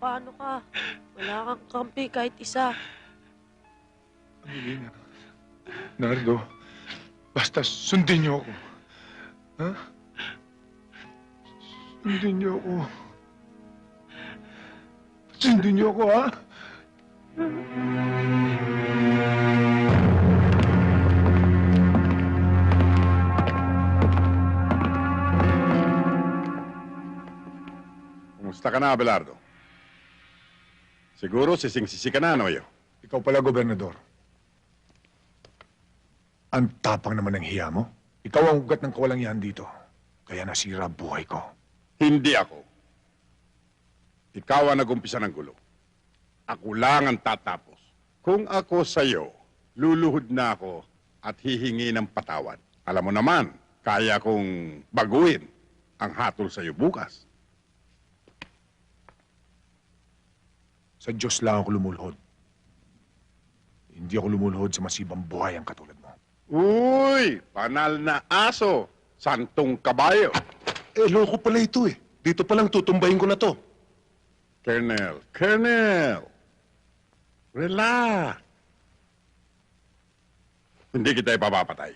Paano ka? Wala kang kampi kahit isa. Abilina, Nardo, basta sundin niyo ako. Ha? Sundin niyo ako. Sundin niyo ako, ha? Kumusta ka na, Abelardo? Siguro sising-sisi ka na, Noyo. Ikaw pala, Gobernador. Ang tapang naman ng hiya mo. Ikaw ang ugat ng kawalangian dito. Kaya nasira buhay ko. Hindi ako. Ikaw ang nag-umpisa ng gulo. Ako lang ang tatapos. Kung ako sa'yo, luluhod na ako at hihingi ng patawad. Alam mo naman, kaya kong baguhin ang hatol sa'yo bukas. Sa Diyos lang ako lumulhod. Hindi ako lumulhod sa masibang buhay ang katulad mo. Uy! Panal na aso! Santong kabayo! Eh, loko pala ito eh. Dito palang tutumbahin ko na to. Colonel! Relax! Hindi kita ipapapatay.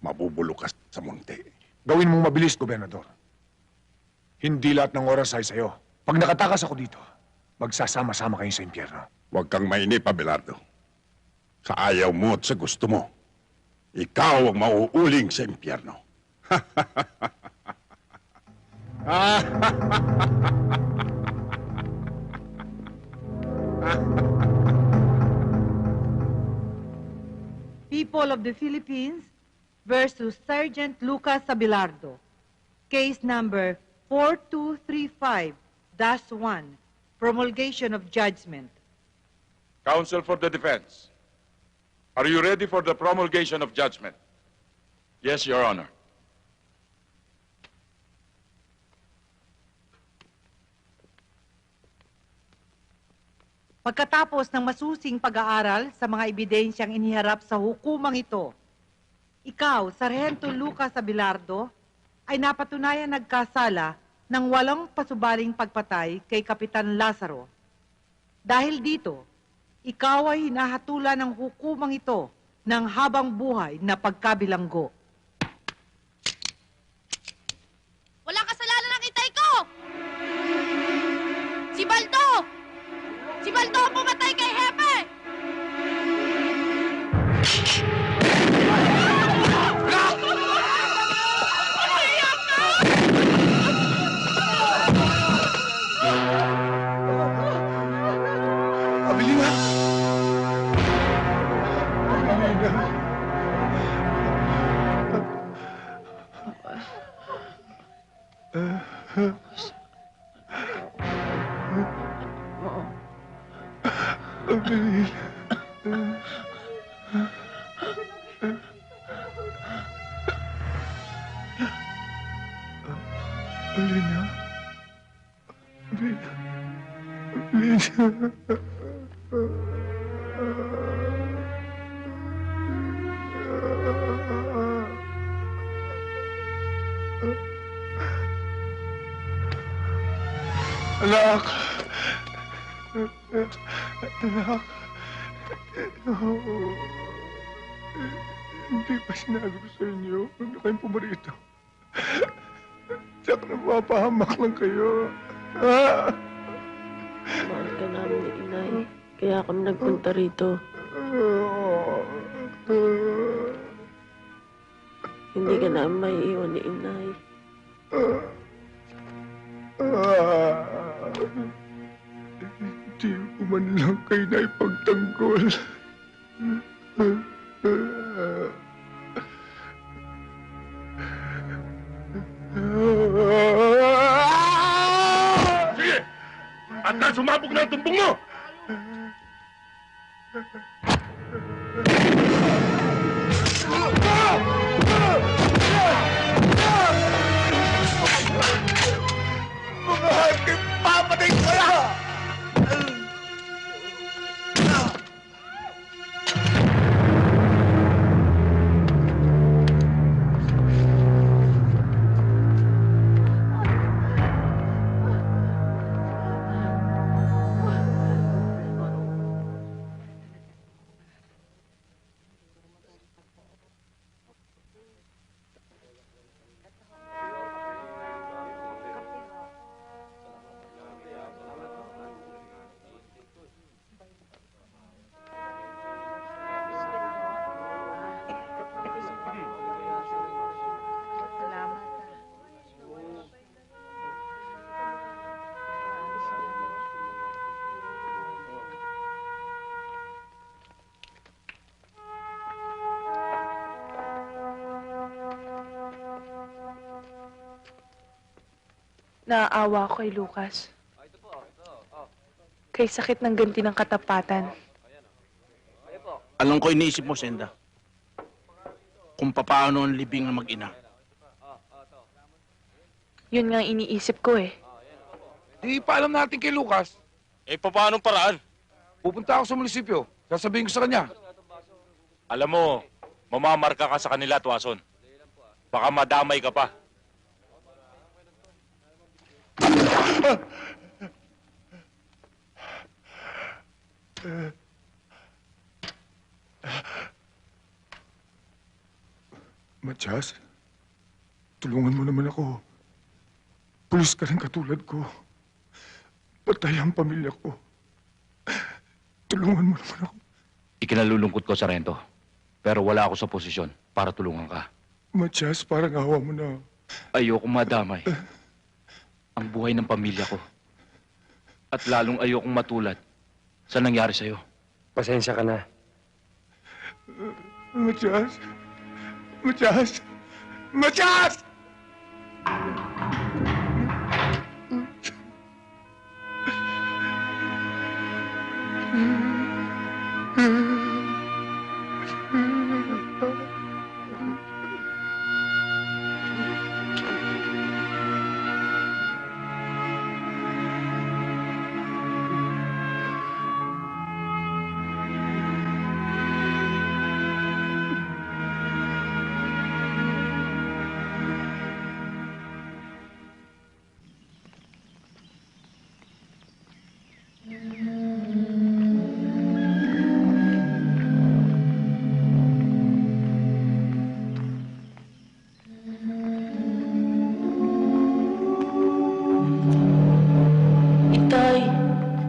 Mabubulok ka sa munti. Gawin mong mabilis, Gobernador. Hindi lahat ng oras ay sa'yo. Pag nakatakas ako dito, magsasama-sama kayo sa impyerno. Huwag kang mainip, Abelardo. Sa ayaw mo at sa gusto mo, ikaw ang mauuling sa impyerno. People of the Philippines versus Sergeant Lucas Abelardo. Case number 4235-1. Promulgation of judgment. Counsel for the defense. Are you ready for the promulgation of judgment? Yes, Your Honor. Pagkatapos ng masusing pag-aaral sa mga ebidensyang iniharap sa hukumang ito, ikaw, Sargento Lucas Abelardo, ay napatunayan nagkasala ng walang pasubaling pagpatay kay Kapitan Lazaro. Dahil dito, ikaw ay hinahatulan ng hukumang ito ng habang buhay na pagkabilanggo. Walang kasalanan ng itay ko! Si Baldo! Si Baldo ang pumatay kay Hepe! Abilina! Alina. Alina. Anak. Anak. Hindi pa sinabi ko sa inyo. Huwag na kayong pumarito. Tsak na mapahamak lang kayo. Mahal ka namin ni Inay. Kaya kami nagpunta rito. Hindi ka namin maiiwan ni Inay. Hindi ko man lang kayo na ipagtanggol. Sige! At na sumabog na ang tumbong mo! Mahal, papatay ko na! Naaawa ako kay Lucas. Kay sakit ng ganti ng katapatan. Alam ko iniisip mo, Senda. Kung papaano ang libing ng mag-ina. Yun nga ang iniisip ko eh. Di paalam natin kay Lucas. Eh, paano paraan? Pupunta ako sa munisipyo. Sasabihin ko sa kanya. Alam mo, mamamarka ka sa kanila, Tuason. Baka madamay ka pa. Matias, tulungan mo naman ako. Pulis ka rin katulad ko. Patay ang pamilya ko. Tulungan mo naman ako. Ikinalulungkot ko, Sargento. Pero wala ako sa posisyon para tulungan ka. Matias, parang awa mo na. Ayokong madamay ang buhay ng pamilya ko. At lalong ayokong matulad sa nangyari sa'yo. Pasensya ka na. Matias! Matias! Matias!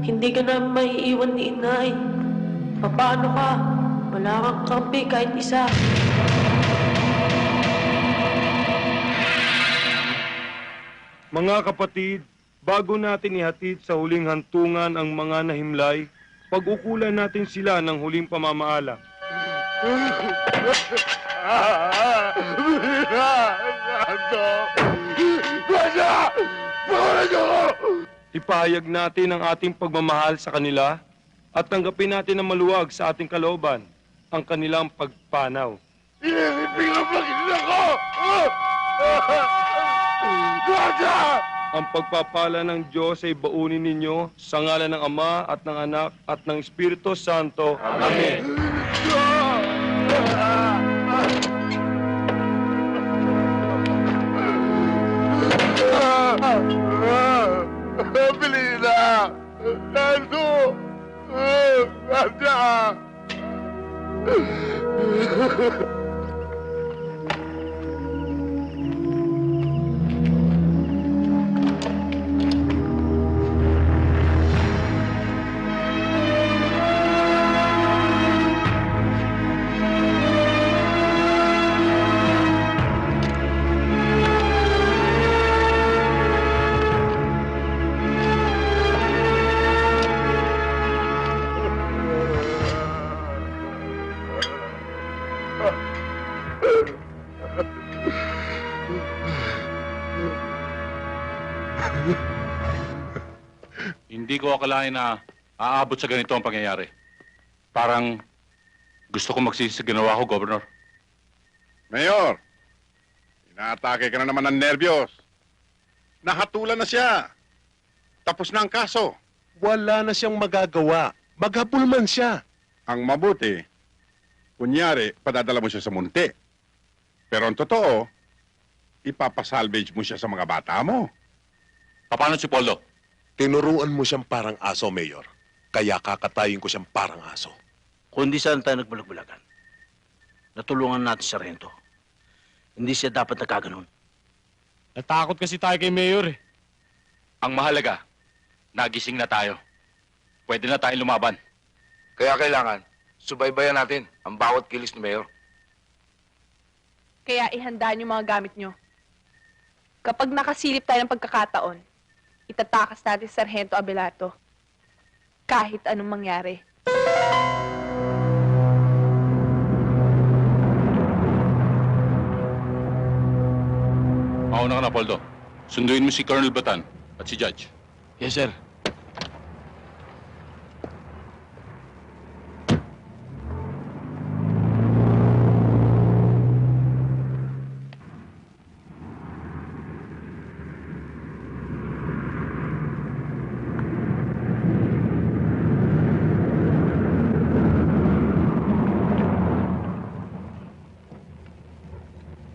Hindi ka na maiiwan ni Inay. Paano ka? Wala kang kampi kahit isa. Mga kapatid, bago natin ihatid sa huling hantungan ang mga nahimlay, pag-ukulan natin sila ng huling pamamaala. Ipahayag natin ang ating pagmamahal sa kanila at tanggapin natin na maluwag sa ating kalooban ang kanilang pagpanaw. Ang pagpapala ng Diyos ay baunin ninyo sa ngalan ng Ama at ng Anak at ng Espiritu Santo. Amen. Belina! Nando! Nanda! Hindi ko akalain na aabot sa ganito ang pangyayari. Parang gusto ko magsisi sa ginawa ko, Governor. Mayor, inaatake ka na naman ng nervyos. Nahatulan na siya. Tapos na ang kaso. Wala na siyang magagawa. Maghabol man siya. Ang mabuti, kunyari, padadala mo siya sa munti. Pero ang totoo, ipapasalvage mo siya sa mga bata mo. Paano si Poldo? Tinuruan mo siyang parang aso, Mayor. Kaya kakatayin ko siyang parang aso. Kundi saan tayo nagbulag-bulagan? Natulungan natin si Sargento. Hindi siya dapat nagkaganon. Natakot kasi tayo kay Mayor eh. Ang mahalaga, nagising na tayo. Pwede na tayong lumaban. Kaya kailangan, subaybayan natin ang bawat kilos ni Mayor. Kaya ihanda niyo mga gamit niyo. Kapag nakasilip tayo ng pagkakataon, itatakas natin si Sargento Abelardo. Kahit anong mangyari. Mauna ka na, Poldo. Sunduin mo si Colonel Batan at si Judge. Yes, sir.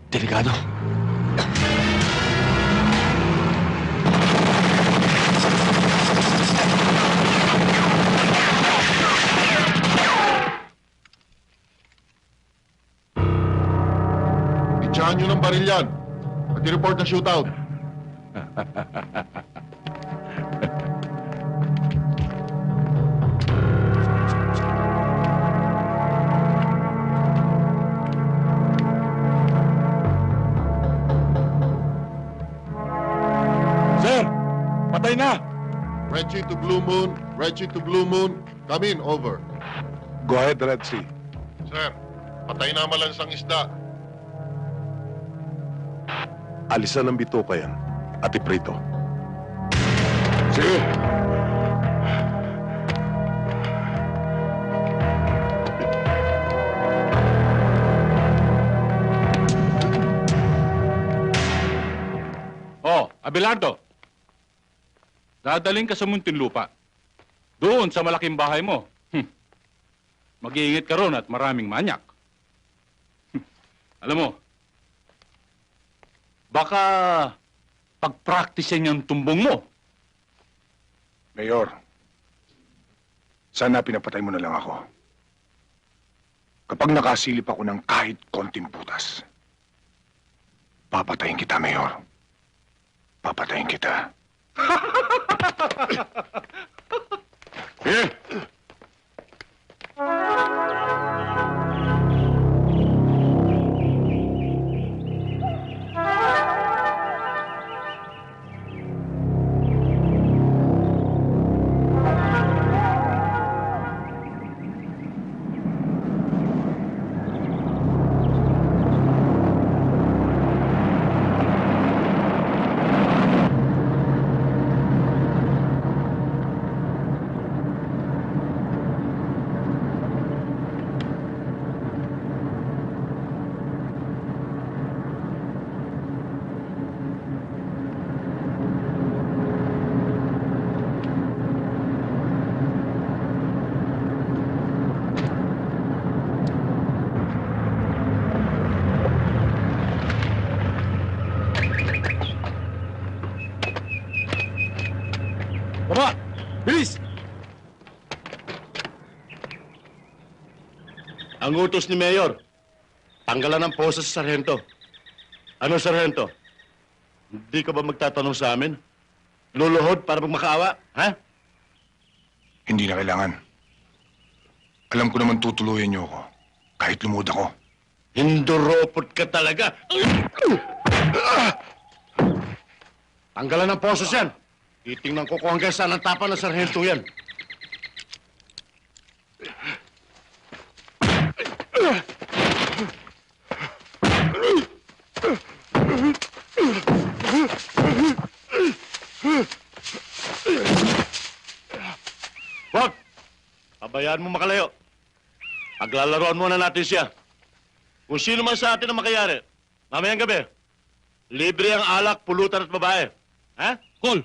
Delikado. Itsahan nyo ng baril yan at i-report na shootout. Sir, patay na! Reggie to Blue Moon, Reggie to Blue Moon, come in, over. Go ahead, Red Sea. Sir, patay na malansang isda. Alisan ng bituka yan at iprito. Sige. Oh, Abelardo. Dadaling ka sa Muntinlupa. Doon sa malaking bahay mo. Mag-iingat ka ron at maraming manyak. Alam mo, baka pag-practicein yung tumbong mo. Mayor, sana pinapatay mo na lang ako. Kapag nakasilip ako ng kahit konting putas, papatayin kita, Mayor. Papatayin kita. Sige. Bilis! Ang utos ni Mayor, tanggalan ng posa sa sarhento. Ano, sarhento? Hindi ka ba magtatanong sa amin? Luluhod para magmakaawa, ha? Hindi na kailangan. Alam ko naman tutuluyan niyo ako. Kahit lumod ako. Hinduropot ka talaga. Tanggalan ng posos yan. Titingnan ko kung hanggang saan ang tapa ng sarhento yan. Wag! Pabayaan mo makalayo. Paglalaroan muna natin siya. Kung sino man sa atin ang makayari, mamayang gabi, libre ang alak, pulutan at babae. Ha? Cool!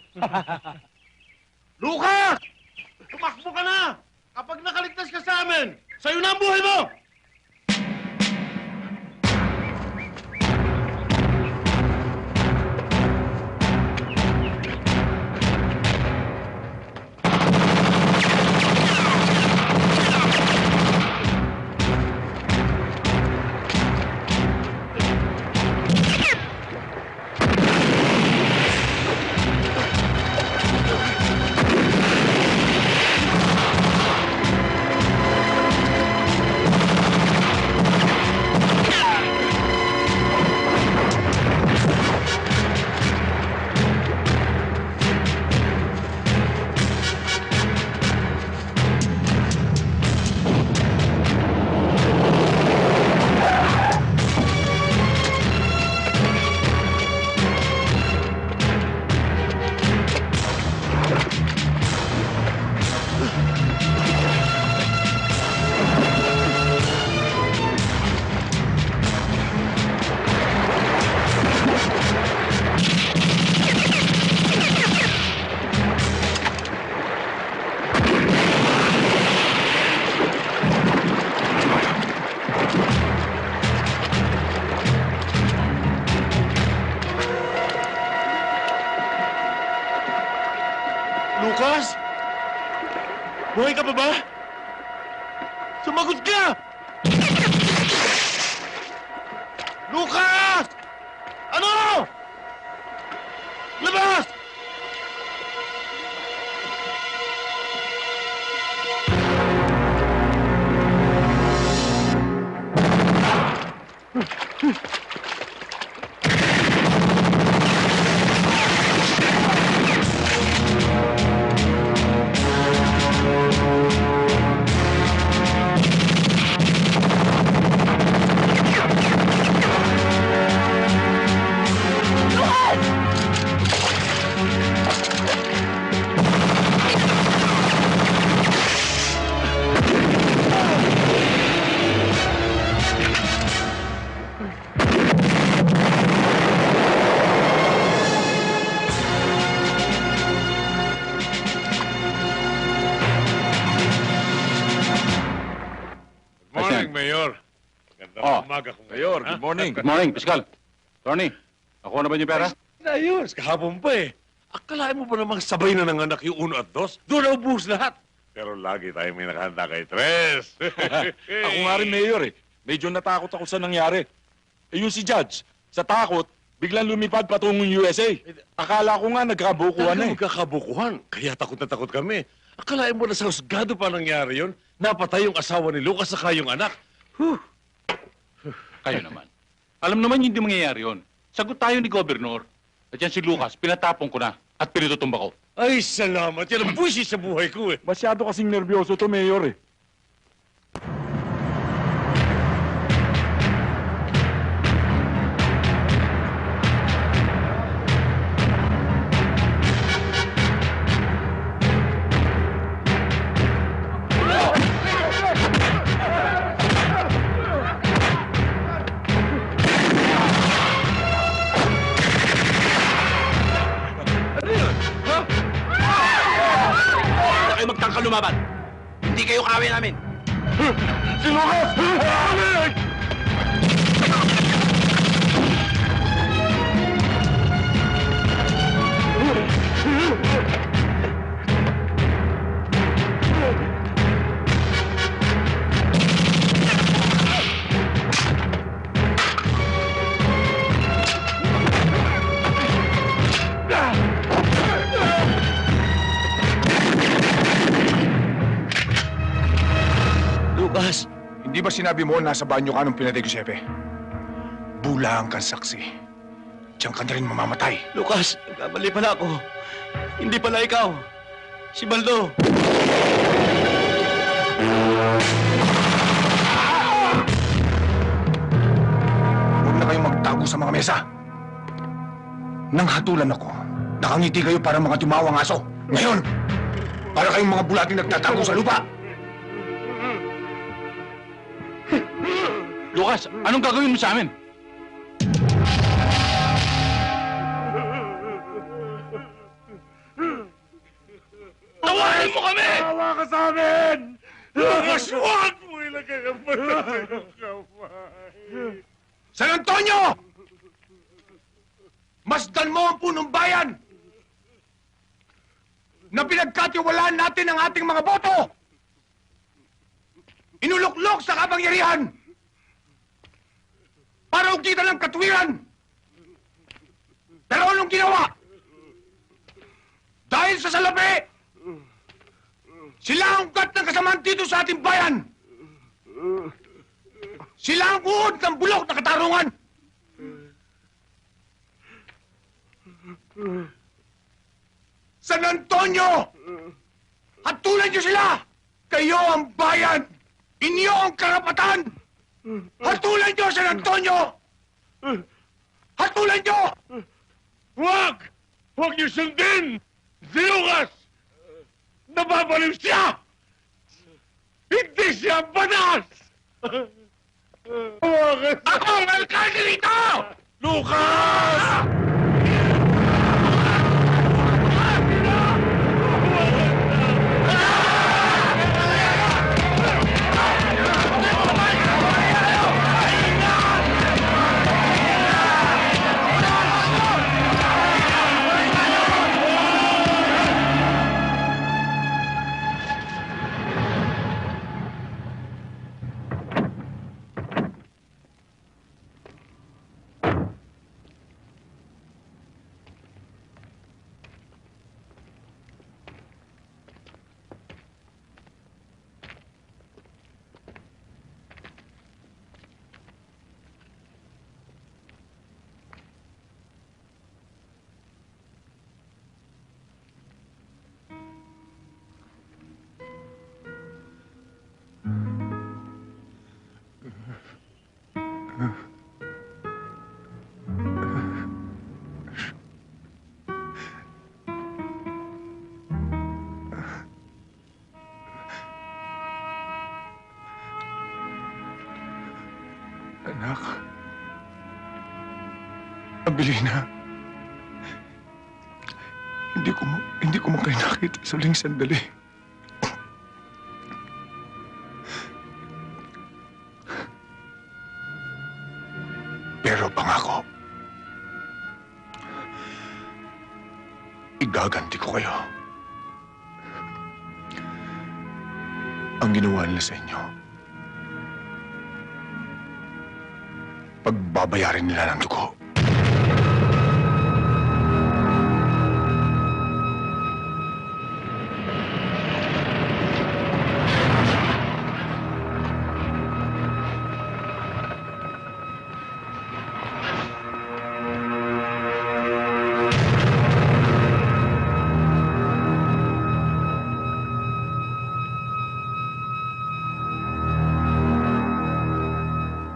Lucas! Tumakbo ka na! Kapag nakaligtas ka sa amin, sa'yo na ang buhay mo! Lucas? Buhay ka pa ba? Sumagot ka! Lucas! Ano? Labas! Morning, Mayor. Gandang umaga kung Mayor, good morning. Good morning, Piskal. Tony, nakuha na ba yung pera? Ayos, kahapon pa eh. Akalain mo ba namang sabay na ng anak yung 1 at 2? Doon na ubus lahat. Pero lagi tayo may nakahanda kay Tres. Ako nga rin, Mayor eh. Medyo natakot ako sa nangyari. Eh yung si Judge, sa takot, biglang lumipad patungong USA. Akala ko nga nagkabukuhan na eh. Magkakabukuhan. Kaya takot na takot kami. Akalain mo na sa husgado pa nangyari yon? Napatay yung asawa ni Lucas saka yung anak. Kayo naman. Alam naman hindi mangyayari yun. Sagot tayo ni Gobernur. At yan si Lucas, pinatapong ko na at pinitutumba ko. Ay, salamat. Yan ang buwisit sa buhay ko eh. Masyado kasing nervyoso to, Mayor eh. Magtangka lumaban. Hindi kayo kawin namin. Si Lucas! Hindi ba sinabi mo nasa banyo ka nung pinatay ko si Hepe? Bulang kang saksi. Diyan ka na rin mamamatay. Lucas, nagkamali pala ako. Hindi pala ikaw. Si Baldo. Huwag na kayong magtago sa mga mesa. Nang hatulan ako, nakangiti kayo para mga timawang aso. Ngayon, para kayong mga bulating nagtatago sa lupa. Lucas, anong gagawin mo sa amin? Tawarin mo kami! Tawa ka sa amin! Lucas, huwag mo ilagay ang mata sa iyong kamay. San Antonio! Masdan mo ang punong bayan na pinagkatiwalaan natin ang ating mga boto! Inuluklok sa kapangyarihan para ugitan ng katwiran! Pero anong ginawa? Dahil sa salapi, sila ang ugat ng kasamaan dito sa ating bayan! Sila ang uod ng bulok na katarungan! San Antonio! Hatulan niyo sila! Kayo ang bayan! Inyo ang karapatan! Hatulan niyo, San Antonio! Hatulan niyo! Huwag! Huwag niyo sundin! Si Lucas! Nababaliw siya! Hindi siya banas! Ako ang alkalde rito! Lucas! Anak. Abilina. Hindi ko man kayo nakita sa huling sandali. Pero pangako, igaganti ko kayo. Ang ginawa nila sa inyo, pagbabayarin nila ng dugo.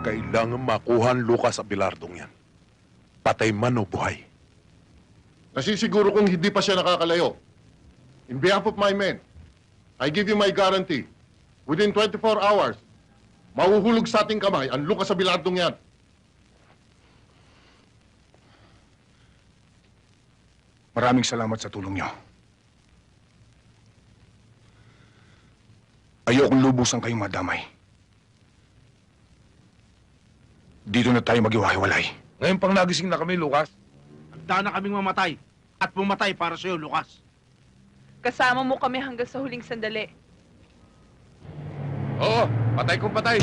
Kailangan makuha ang Lucas Abelardong yan. Patay man o buhay. Nasisiguro kong hindi pa siya nakakalayo. In behalf of my men, I give you my guarantee. Within 24 hours, mahuhulog sa ating kamay ang Lucas Abelardong yan. Maraming salamat sa tulong niyo. Ayokong lubusan kayong madamay. Dito na tayo maghiwa-hiwalay. Ngayon pang nagising na kami, Lucas. Handa na kaming mamatay. At pumatay para sa'yo, Lucas. Kasama mo kami hanggang sa huling sandali. Oo, patay kung patay.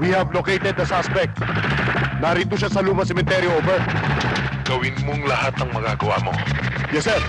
We have located the suspect. Narito siya sa lumang sementeryo, over. Gawin mong lahat ng magagawa mo. Yes, sir.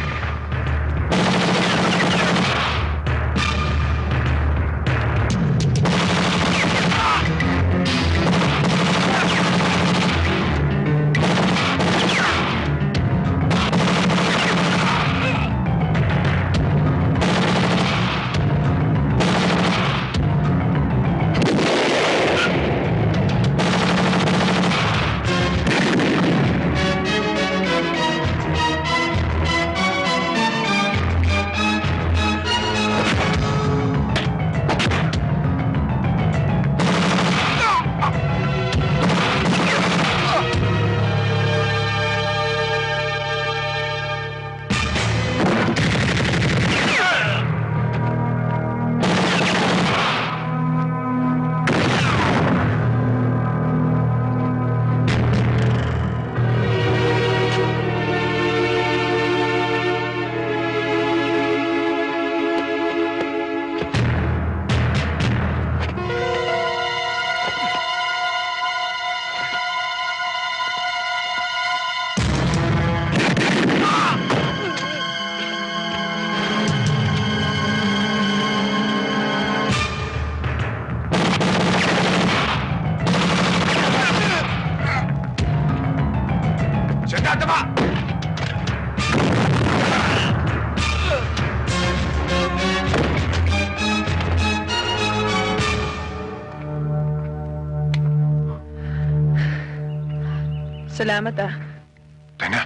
Salamat ah. Tayo na.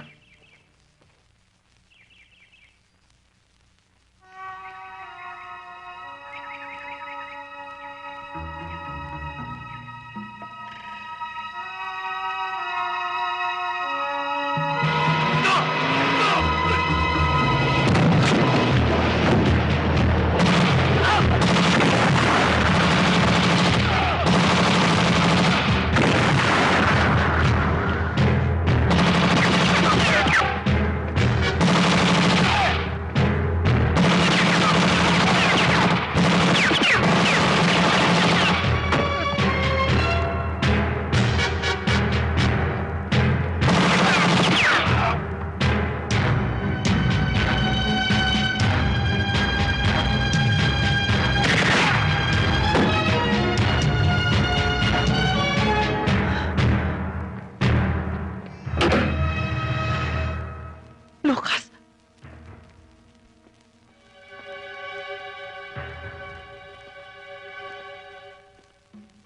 Lucas!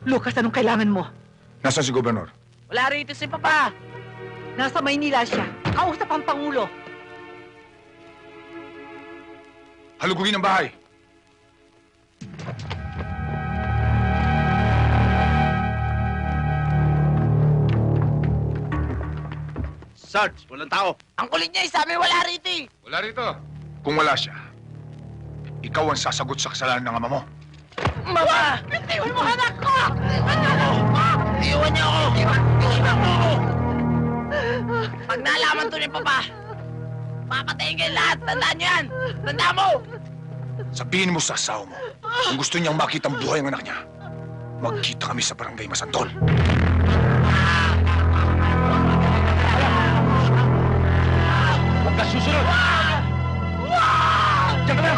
Lucas, anong kailangan mo? Nasaan si Gobernador? Wala rito si Papa. Nasa Maynila siya. Kausap ang Pangulo. Halugugin ang bahay. Sarge, walang tao. Ang kulit niya, sabi wala rito eh. Wala rito. Kung wala siya, ikaw ang sasagot sa kasalanan ng ama mo. Mama! Bitiwan mo anak ko! Iwan niyo ako! Iwan mo ako! Pag nalaman to ni Papa, papatayin kayo lahat! Tandaan niyo yan! Tandaan mo! Sabihin mo sa asawa mo, kung gusto niyang makita ang buhay ang anak niya, magkita kami sa barangay Masantol. Huwag ka susunod! Diyan ka na!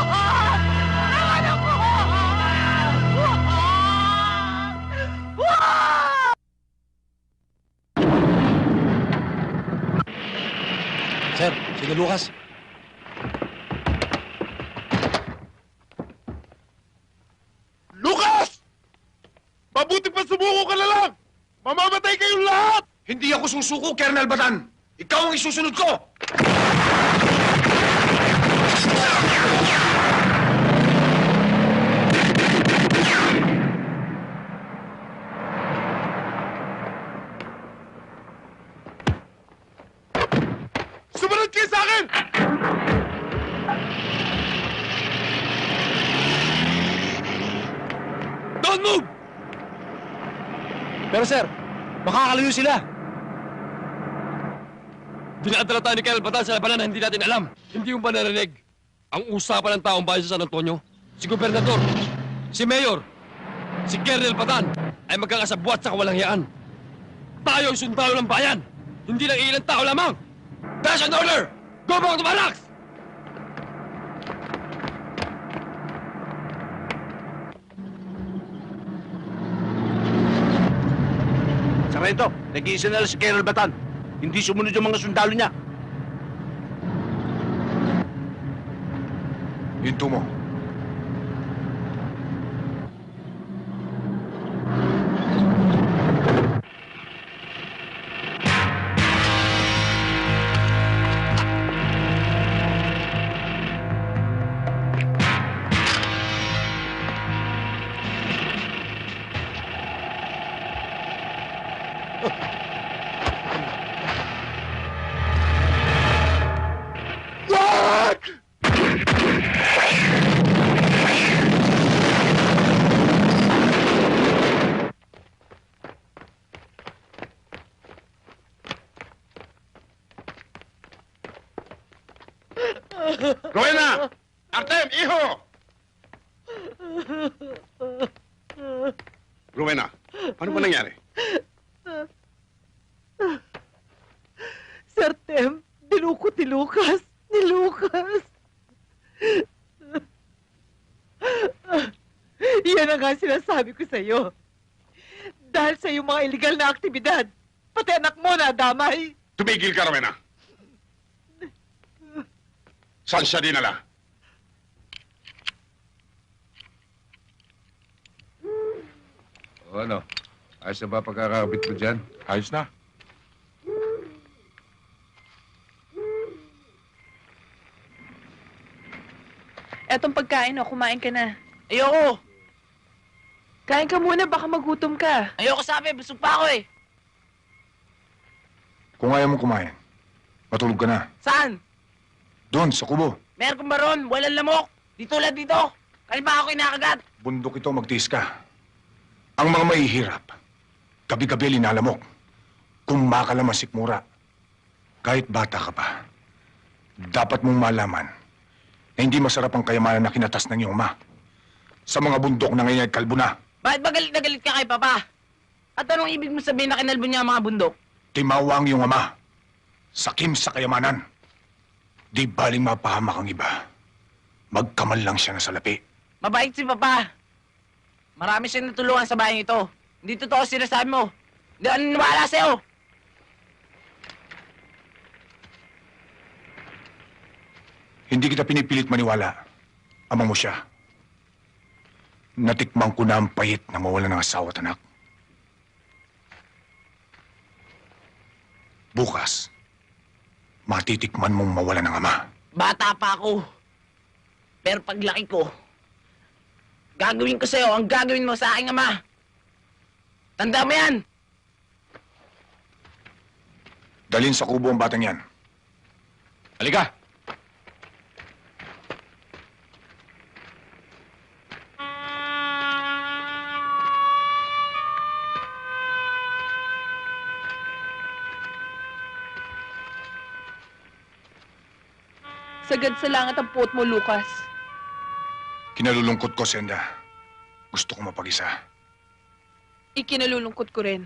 Sir, sige Lucas. Lucas! Mabuti pa sumuko ka na lang! Mamamatay kayong lahat! Hindi ako susuko, Colonel Batan! Ikaw ang isusunod ko! Sumunod kayo sa akin! Don't move! Pero sir, makakalayo sila. Dinadala tayo ni Colonel Batan sa labanan na hindi natin alam. Hindi mo ba narinig? Ang usapan ng taong bayan sa San Antonio, si Gobernador, si Mayor, si Colonel Batan, ay magkakasabwat sa kawalangyaan. Tayo ay sundalo ng bayan, hindi lang ilang tao lamang. That's an order! Go back to barracks! Sargento, nag-iisa na lang si Colonel Batan. Hindi sumunod yung mga sundalo niya. Hinto mo. Rowena! Artem, iho! Rowena, ano ba nangyari? Sir Tem, dinukot ni Lucas. Ni Lucas. Yan ang nga sinasabi ko sa'yo. Dahil sa iyong mga illegal na aktibidad, pati anak mo na damay. Tumigil ka, Rowena. Saan siya dinala? O ano? Ayos na ba pagkakabit mo dyan? Ayos na. Etong pagkain, oh, kumain ka na. Ayoko! Kain ka muna, baka magutom ka. Ayoko sabi, busog pa ako eh. Kung ayaw mong kumain, matulog ka na. Saan? Doon, sa kubo. Meron kong baron, walang lamok. Di tulad dito. Kalma ako inakagat. Bundok ito, magtiis ka. Ang mga mahihirap, gabi-gabi linalamok. Kung makalaman sikmura, kahit bata ka pa, dapat mong malaman na hindi masarap ang kayamanan na kinatas ng iyong ama. Sa mga bundok na ngayon ay kalbo na. Bakit ba galit na galit ka kay Papa? At anong ibig mo sabihin na kinalbo niya ang mga bundok? Timawa ang iyong ama. Sakim sa kayamanan. Di baling mapahamak ang iba. Magkamal lang siya na salapi. Mabait si Papa. Marami siyang natulungan sa bayan ito. Hindi totoo sinasabi mo. Hindi ako naniniwala sa'yo. Hindi kita pinipilit maniwala. Ama mo siya. Natikman ko na ang payit na mawala ng asawa at anak. Bukas, matitikman mong mawala ng ama. Bata pa ako. Pero paglaki ko, gagawin ko sa'yo ang gagawin mo sa aking ama. Tanda mo yan. Dalhin sa kubo ang batang yan. Halika! Sagad sa langit ang puot mo, Lucas. Kinalulungkot ko, Senda. Gusto ko mapag-isa. Ikinalulungkot ko rin.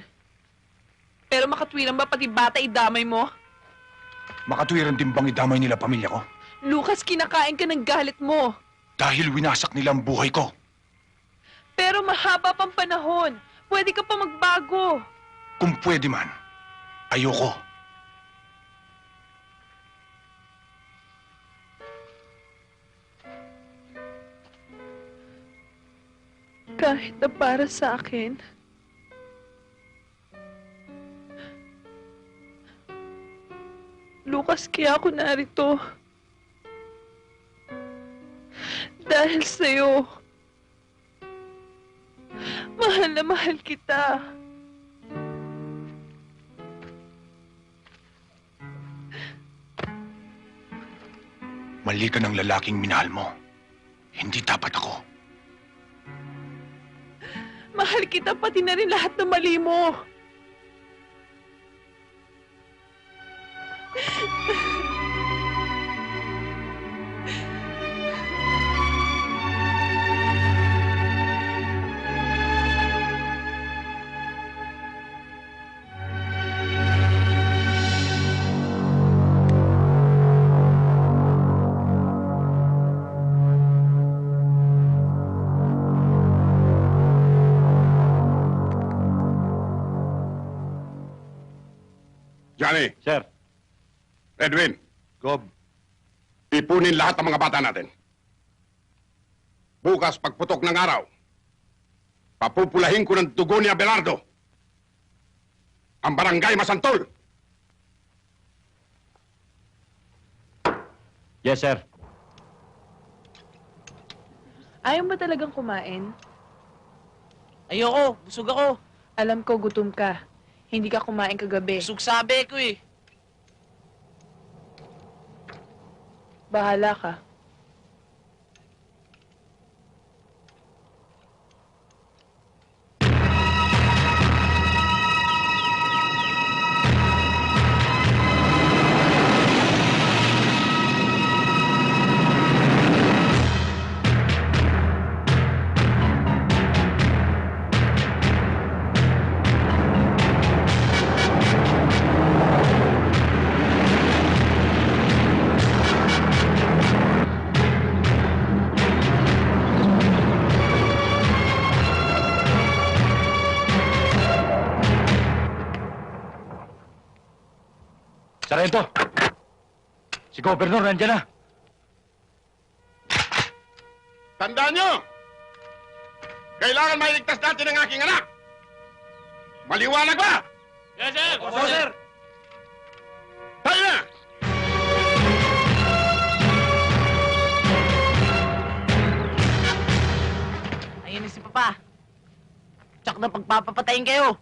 Pero makatwiran ba pati bata idamay mo? Makatwiran din bang idamay nila pamilya ko? Lucas, kinakain ka ng galit mo. Dahil winasak nila ang buhay ko. Pero mahaba pang panahon. Pwede ka pa magbago. Kung pwede man, ayoko. Kahit na para sa akin. Lucas, kaya ako narito. Dahil sa'yo. Mahal na mahal kita. Mali ka ng lalaking minahal mo. Hindi dapat ako. Mahal kita pati na rin lahat ng mali mo. Johnny. Sir. Edwin. Gob. Ipunin lahat ng mga bata natin. Bukas, pagputok ng araw, papupulahin ko ng dugo ni Abelardo ang barangay Masantol. Yes, sir. Ayaw ba talagang kumain? Ayoko, busog ako. Alam ko gutom ka. Hindi ka kumain kagabi. Busog sabi ko eh. Bahala ka. Sargento! Si Gobernador nandiyan na. Tandaan nyo! Kailangan mailigtas natin ang aking anak! Maliwanag ba? Yes, sir! Opo, sir! Tayo na! Ayun na si Papa. Tsak na pagpapapatayin kayo.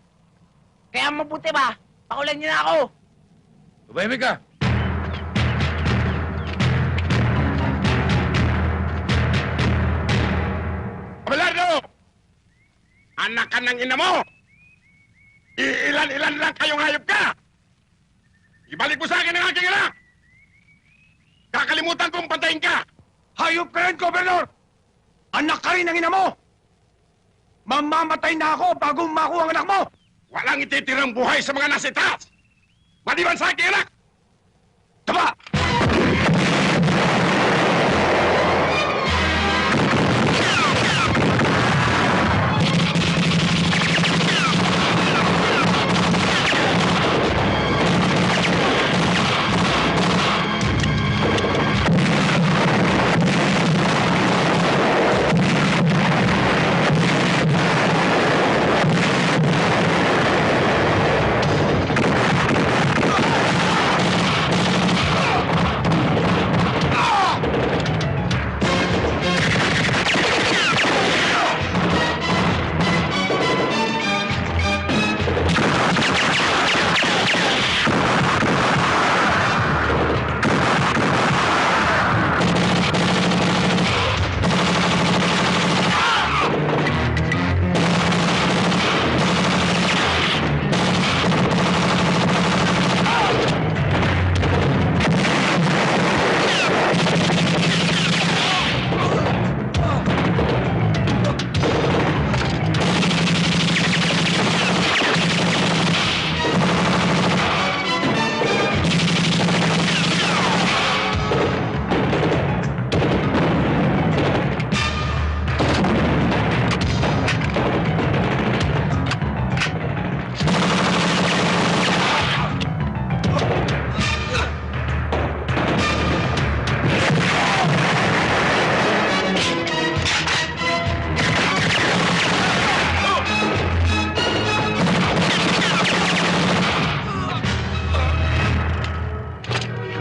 Kaya mabuti ba? Pakulan niyo na ako. Tumahimik ka! Abelardo! Anak ka ng ina mo! Iilan-ilan lang kayong hayop ka! Ibalik mo sa akin ang aking anak! Kakalimutan kong pantayin ka! Hayop ka rin, Gobernador! Anak ka rin ng ina mo! Mamamatay na ako bago makuha ang anak mo! Walang ititirang buhay sa mga nasa itaas! Maliban sa aking anak! Taba!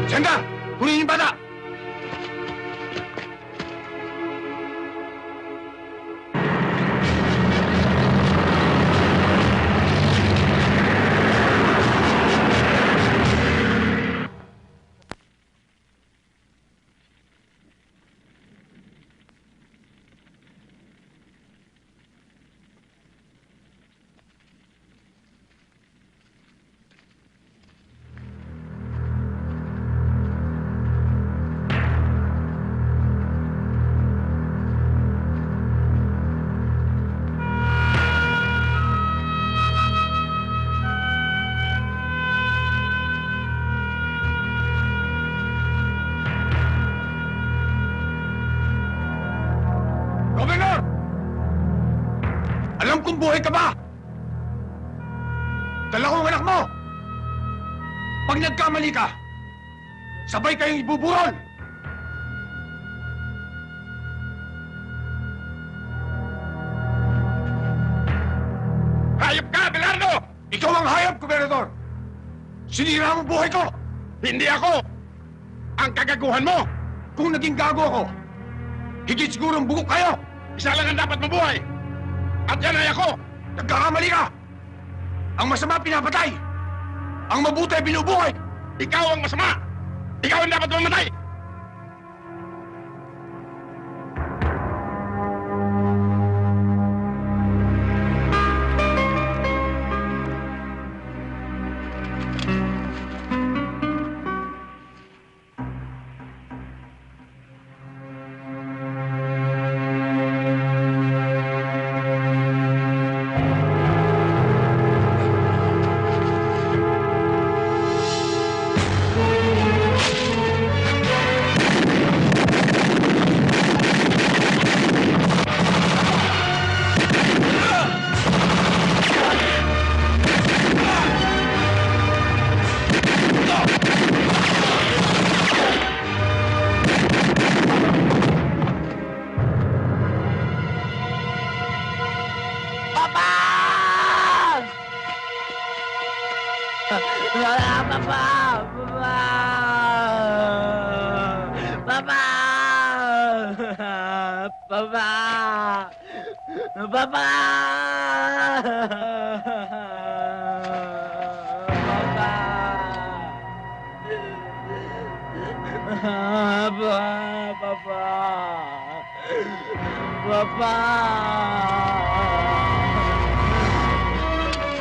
Senda! Kunin yung bata! Gobernador! Alam kong buhay ka ba? Dala ko ang anak mo! Pag nagkamali ka, sabay kayong ibuburon! Hayop ka, Abelardo! Ikaw ang hayop, Gobernador! Sinira mo buhay ko! Hindi ako! Ang kagaguhan mo! Kung naging gago ako, higit siguro ang bugok kayo! Isa lang ang dapat mabuhay! At yan ay ako! Nagkakamali ka! Ang masama pinapatay! Ang mabuti binubuhay! Ikaw ang masama! Ikaw ang dapat mamatay!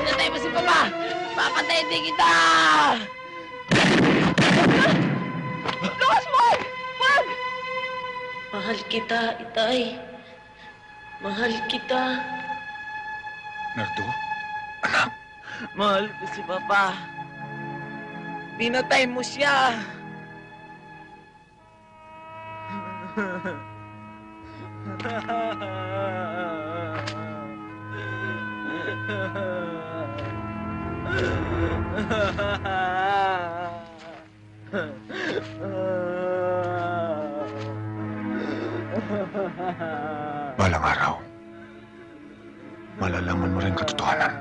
Pinatay mo si Papa! Papatayin din kita! Lucas, wag! Wag! Mahal kita, Itay. Mahal kita. Nardo? Mahal ko si Papa. Pinatay mo siya. Balang araw, malalaman mo rin katotohanan.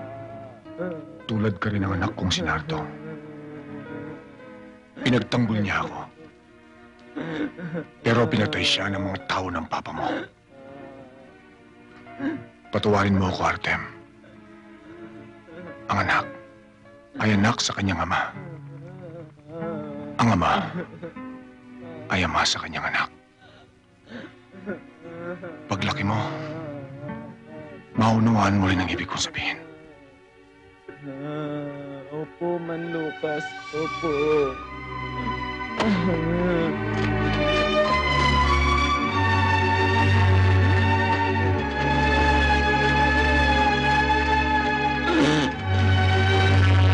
Tulad ka rin ng anak kong si Nardo. Pinagtanggol niya ako. Pero pinatay siya ng mga tao ng papa mo. Patawarin mo ako, Artem. Ang anak ay anak sa kanyang ama. Ang ama ay ama sa kanyang anak. Paglaki mo, maunawaan mo rin ang ibig kong sabihin. Opo, Man Lucas. Opo.